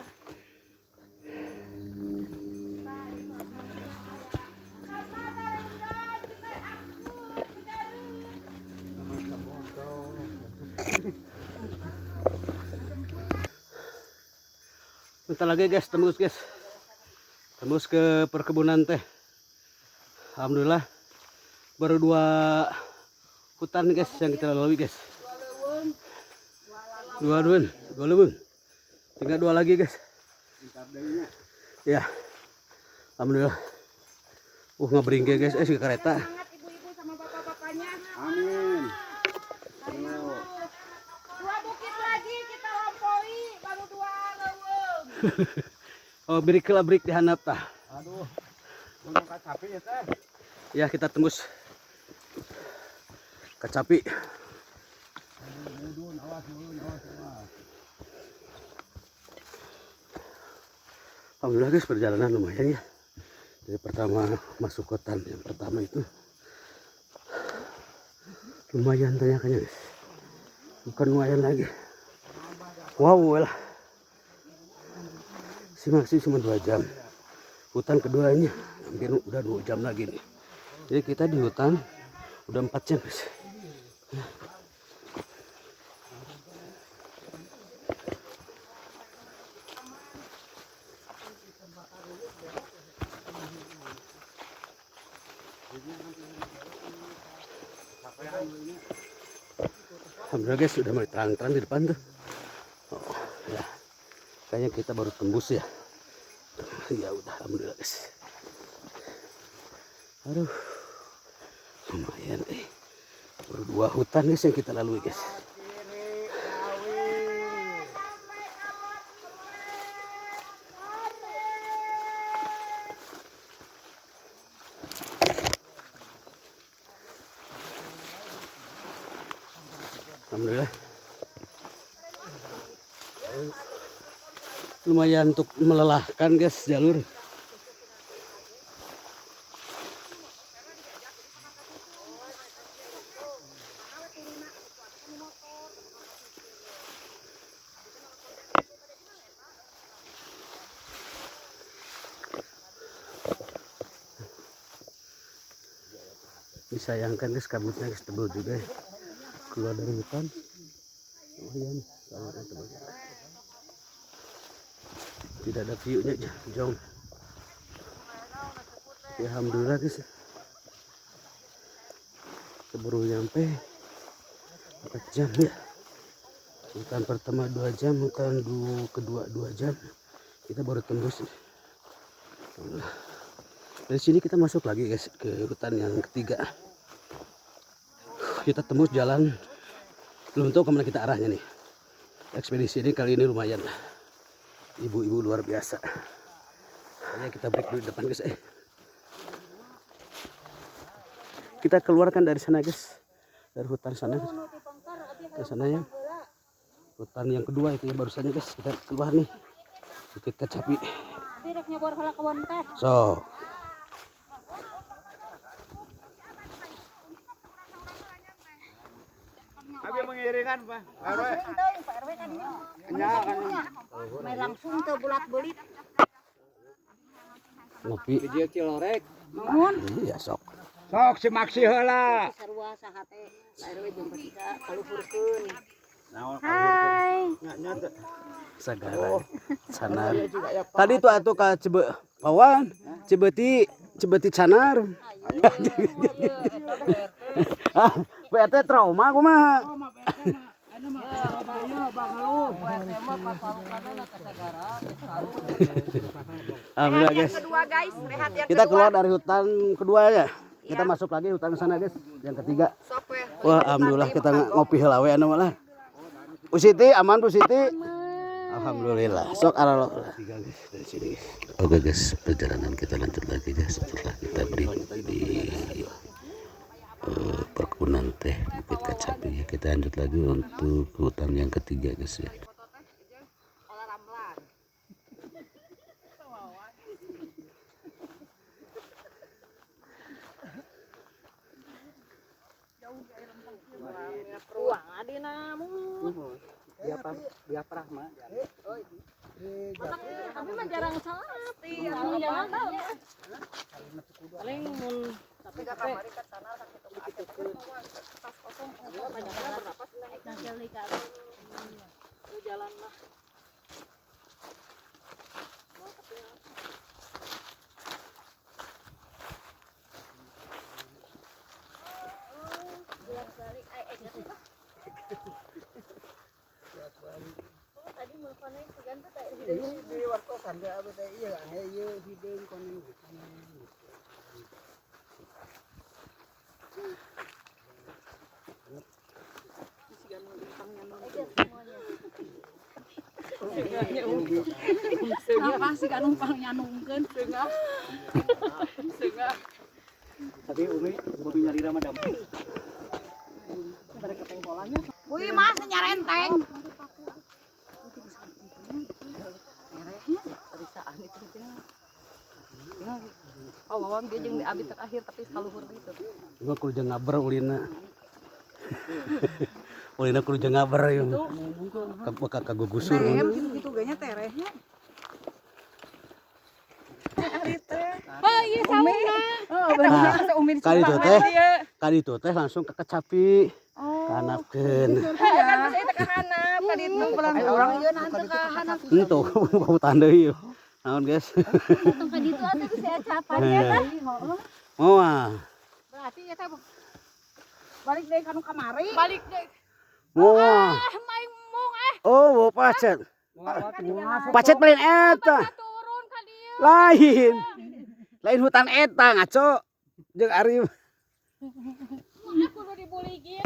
Bentar lagi guys, tembus guys. Tembus ke perkebunan teh. Alhamdulillah baru 2 hutan guys yang kita lalui guys. Dua leweng. Tinggal 2 lagi guys. Ya. Alhamdulillah. Ngebringke guys, ke kereta. Semangat ibu-ibu sama bapak-bapaknya. Amin. 2 bukit lagi kita lampaui, baru 2 leuweung. Oh, break dihanap tah. Aduh. Gunung Kacapi ya teh. Ya, kita tembus Kacapi. Mudun, awas. Alhamdulillah guys, perjalanan lumayan ya. Dari pertama masuk hutan yang pertama itu lumayan tanyakannya guys. Bukan lumayan lagi. Wow lah. Masih cuma 2 jam. Hutan keduanya hampir udah 2 jam lagi nih. Jadi kita di hutan udah 4 jam guys. Alhamdulillah guys, sudah mulai terang-terang di depan tuh. Oh, ya. Kayaknya kita baru tembus ya. Ya udah, alhamdulillah guys. Aduh, lumayan baru 2 hutan guys yang kita lalui guys. Alhamdulillah. Lumayan untuk melelahkan guys jalur. Disayangkan guys, kabutnya guys tebal juga ya. Keluar dari hutan lumayan kabutnya tebal. Tidak ada view-nya jauh. Ya, alhamdulillah guys, kita baru nyampe 4 jam ya. Hutan pertama 2 jam, hutan kedua 2 jam, kita baru tembus. Dari sini kita masuk lagi guys ke hutan yang ketiga. Kita tembus jalan, belum tahu kemana kita arahnya nih. Ekspedisi ini kali ini lumayan lah. Ibu-ibu luar biasa. Kayaknya kita break dulu di depan guys. Kita keluarkan dari sana guys, dari hutan sana guys. Ke sana ya. Hutan yang kedua itu yang barusannya guys. Kita keluar nih. Bukit Kacapi. So. Abi mengiringan Pak. RW. Pak RW kan ini. Nya Langsung ke bulat-bulit. Ngopi. Video cilorek. Nuhun. Iya sok. Sok si maksi heula. Sarua sahate Pak RW jeung Pak kaluhurkeun. Hai. Sagara. Sanar. Tadi tuh atuh ka Cebe Pawan, Cibeti Canar. Ah, PRT trauma kumaha? Alhamdulillah guys. Kedua guys, rehat yang Kita keluar dari hutan kedua ya. Kita masuk lagi hutan sana guys, yang ketiga. Sok we. Wah, alhamdulillah kita ngopi heula we anu malah. Bu Siti, aman Bu Siti? Alhamdulillah. Sok arah dari sini. Oke guys, perjalanan kita lanjut lagi guys setelah kita break di perkebunan teh Bukit Kacapi. Kita lanjut lagi untuk hutan yang ketiga guys ya. Ruang adina mun. Dia Prahma. Tapi mah jarang salat. Anu jarang tahu. Paling mun tapi ka kamari ka sana sakitu ka pas kosong banyak berapa sih nah kali ka jalan mah. Tadi mau konek ganti tak Di wartosan dia abis iya ayo hidung koning. apa sih kan numpang nyanungkeun seungah. Tapi Umi bobi nyari Ramadan. Wih mas nyarenteng. Oh, bawang dia jeung di abi terakhir tapi saluhur gitu. Gua kudu jeung ngaber ulina. Ulina kudu jeung ngaber yeuh. Kagak gusur. Gitu ganya terehnya. Oh, iya sauna. Kali itu teh langsung ke Kacapi. Kanapkeun. Kan bisa itu ke hanap tadi itu bulan orang ieu nanti ke hanap. Henteu hutan deui yeuh. Naon guys? Tong ka ditu atuh geus aya capannya kan. Moal. Berarti ya teh balik deui kanu kamari. Balik deui. Moal. Maing mung Oh, pacet. Pacet paling eta. turun ka dieu. Lain. Lain hutan eta ngaco. Jeung Arif. Kudu dibuligin.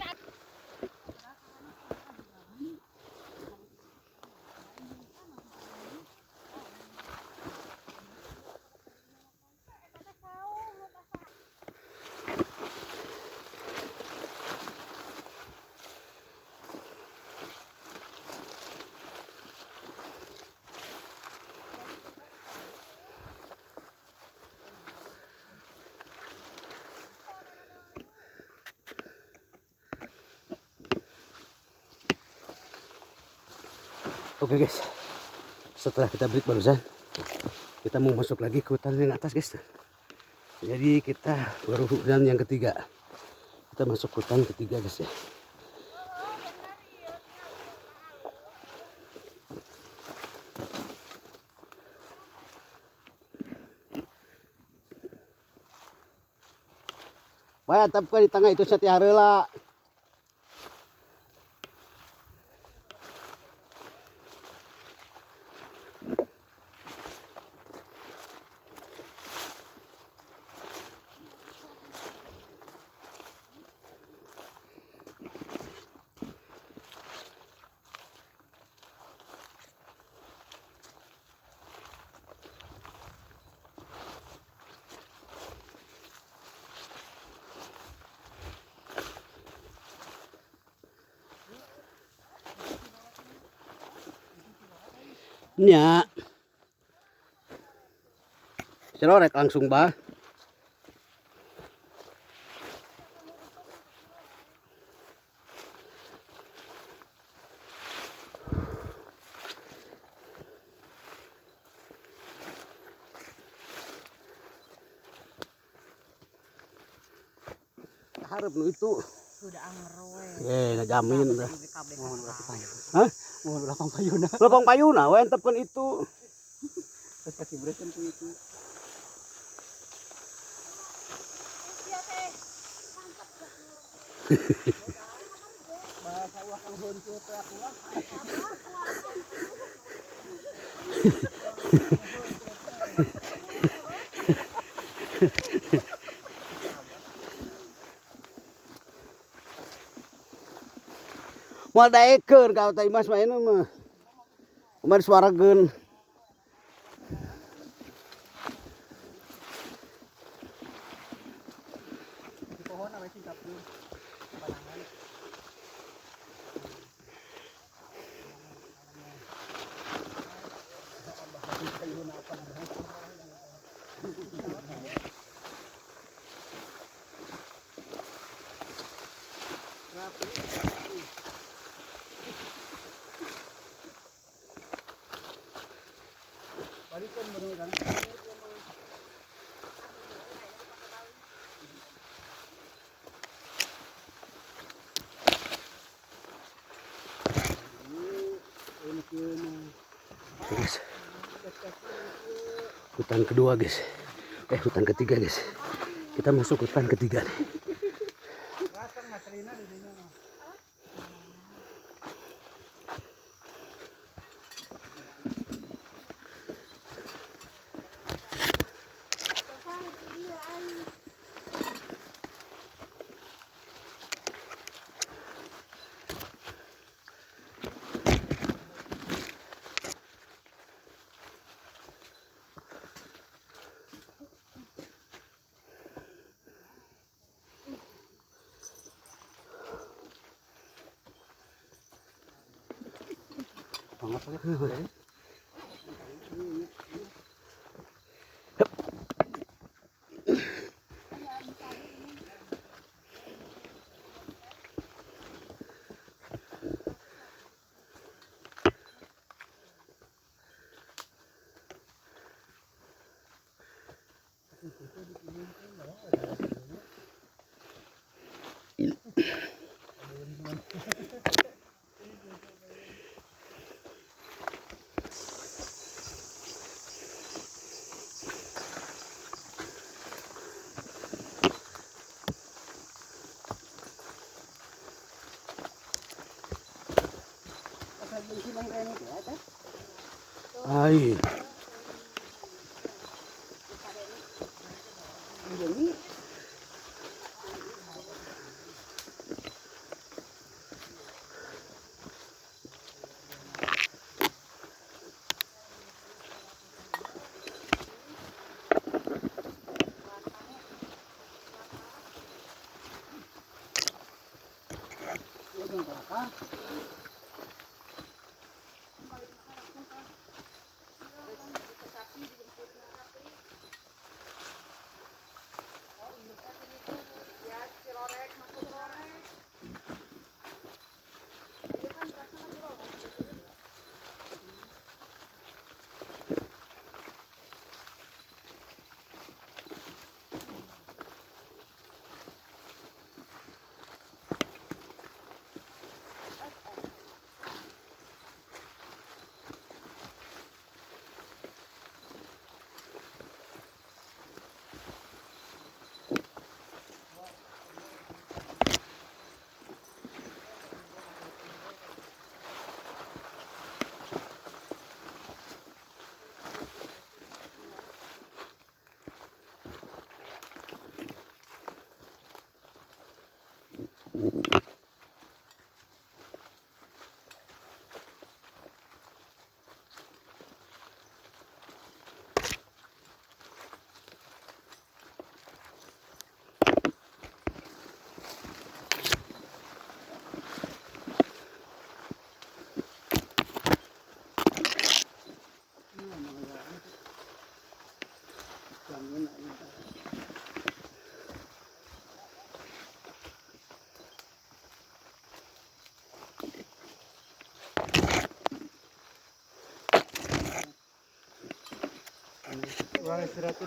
Oke guys, setelah kita break barusan, kita mau masuk lagi ke hutan yang atas guys. Jadi kita baru hutan yang ketiga. Kita masuk hutan ketiga guys ya. Wah, tapi di tengah itu setiap hari lah. Nya. Serorek langsung bah. Harap nu itu. Sudah angrewe. Ngajamin dah. Hah? Mau lapang payuna. Lapang payuna, we entepkeun itu. Terus kasih beresin tuh itu. Bahasa ulah kang heunteu teh aku lah. Moal daekeun ka teh Mas mah ini mah. Kemarin suarageun. Pohon apa sih kapur? Panangan. Balikan bener kan? Guys. Hutan kedua guys. Hutan ketiga guys. Kita masuk hutan ketiga nih. Ai.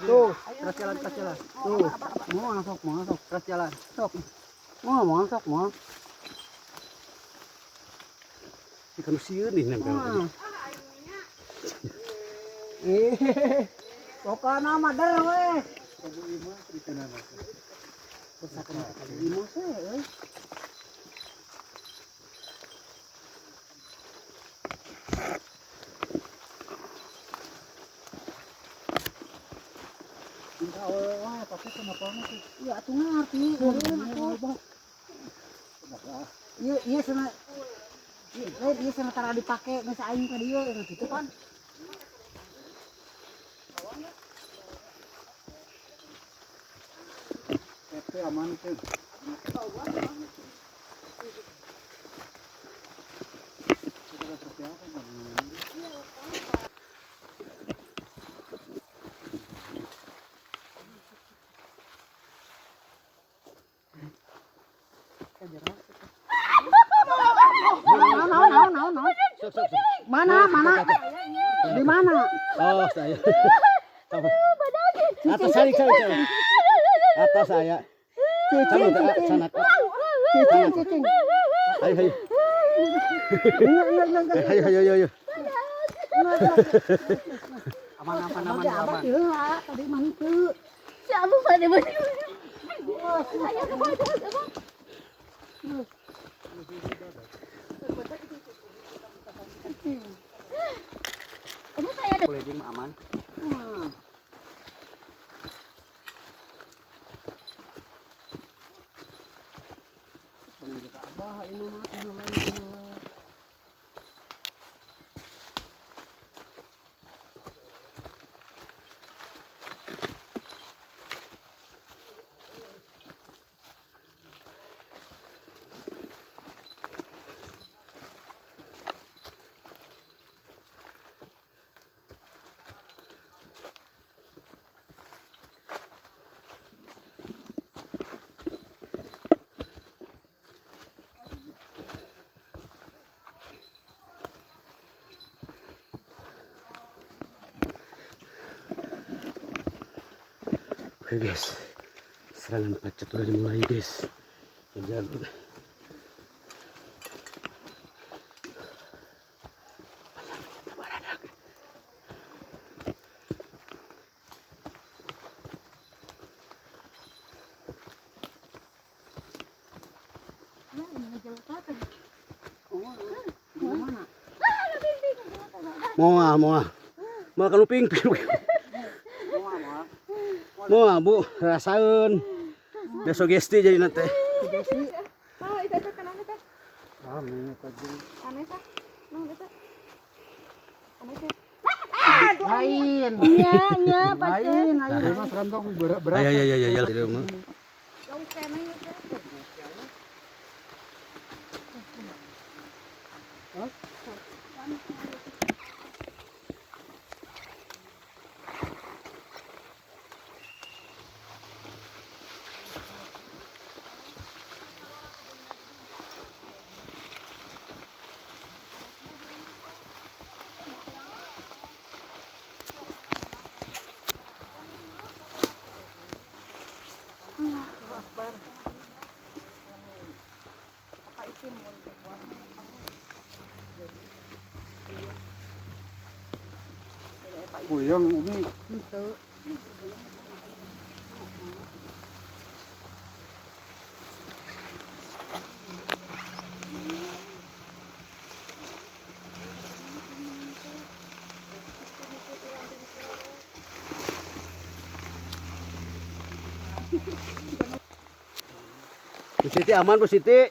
Tuh, terus jalan. Tuh, mau masuk, terus jalan. Sok. Mau masuk, mau. Ikan sieun nih nempel. Pokoknya mah der we. Bersakana lima sih. Wah, pakai kenapa sih? Ya atuh ngarti. Iya sana Dia sementara dipakai geus aing ka dieu gitu kan. Itu aman tuh. Mana? Di mana? Oh, saya. Atas saya. Atas saya. Cicing. Sana. Cicing. Ayo. Enggak. Ayo. Aman. Tadi mah itu. Siapa pada baju? Boleh jing aman. Oke guys, serangan pacet udah dimulai guys. Kejar. Mau kalau ping. Mau Bu, rasain. Ya sugesti jadi nanti. Oh, itu kenapa teh? Amin tadi. Aneh teh. Nang eta. Aneh teh. Lain. Iya, Lain, ayo Mas Rantong berat. Ya. Tidak mau. Jauh kene teh. Puyeng Umi. Bu Siti aman Bu Siti.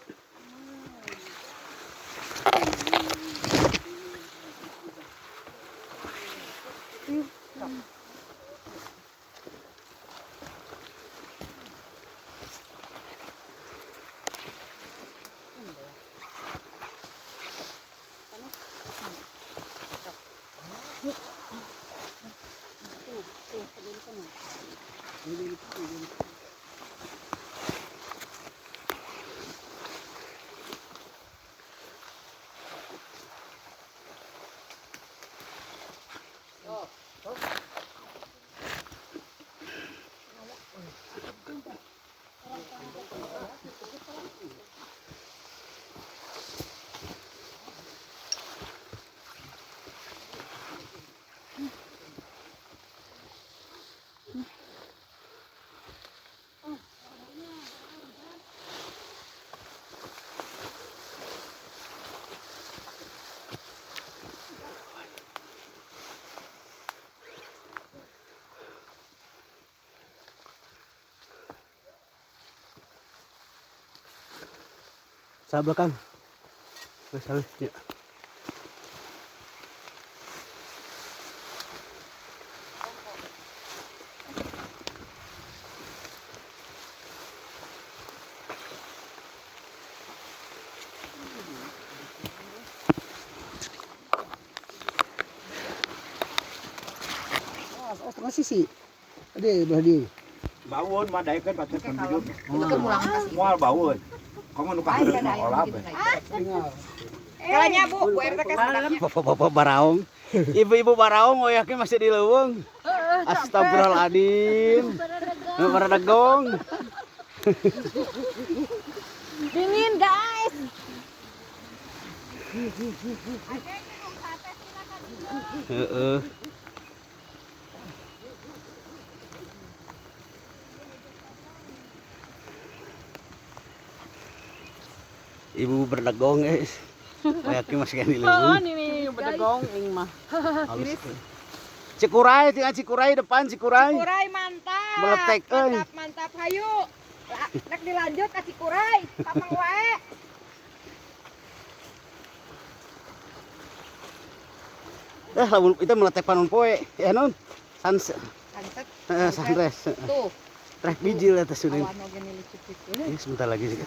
Saya belakang. Masalah ya. Setengah sisi. Ade belah di. Bauan mah daekeun pacet kan hidup. Mual Bauan. Kamu nu kaharep mah olah be. Kalanya Bu RT ke sedapnya. Bapak-bapak baraong. Ibu-ibu baraong oyaknya masih di leuweung. Astagfirullahaladzim. Para dagong. Dingin guys. Heeh. Ibu berdagong guys. Oyaknya masih di leuweung. Ini bedegong ing mah. Halus. Cikuray, tinggal Cikuray depan Cikuray. Cikuray mantap. Meletek, euy. Mantap hayu. Nek dilanjut ka Cikuray, tamang wae. Lamun itu meletek panon poe. Ya non. Sunset. Sunrise. Tuh. Trek bijil atas sudah. Awan oge nilicupit. Ini sebentar lagi sih.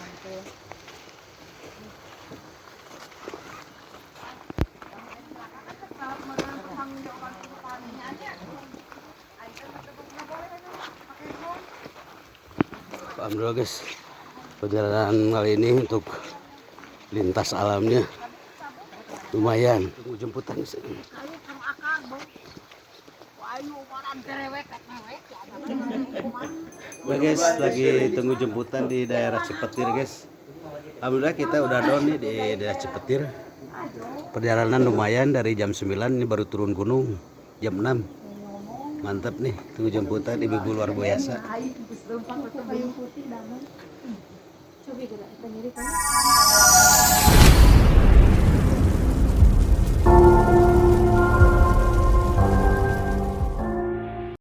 Alhamdulillah guys, perjalanan kali ini untuk lintas alamnya lumayan. Tunggu jemputan guys. Nah guys, lagi tunggu jemputan di daerah Cipetir guys. Alhamdulillah kita udah down nih di daerah Cipetir. Perjalanan lumayan dari jam 9, ini baru turun gunung jam 6. Mantap nih, tunggu jemputan ibu-ibu luar biasa. Coba gerak, kita mirip kan?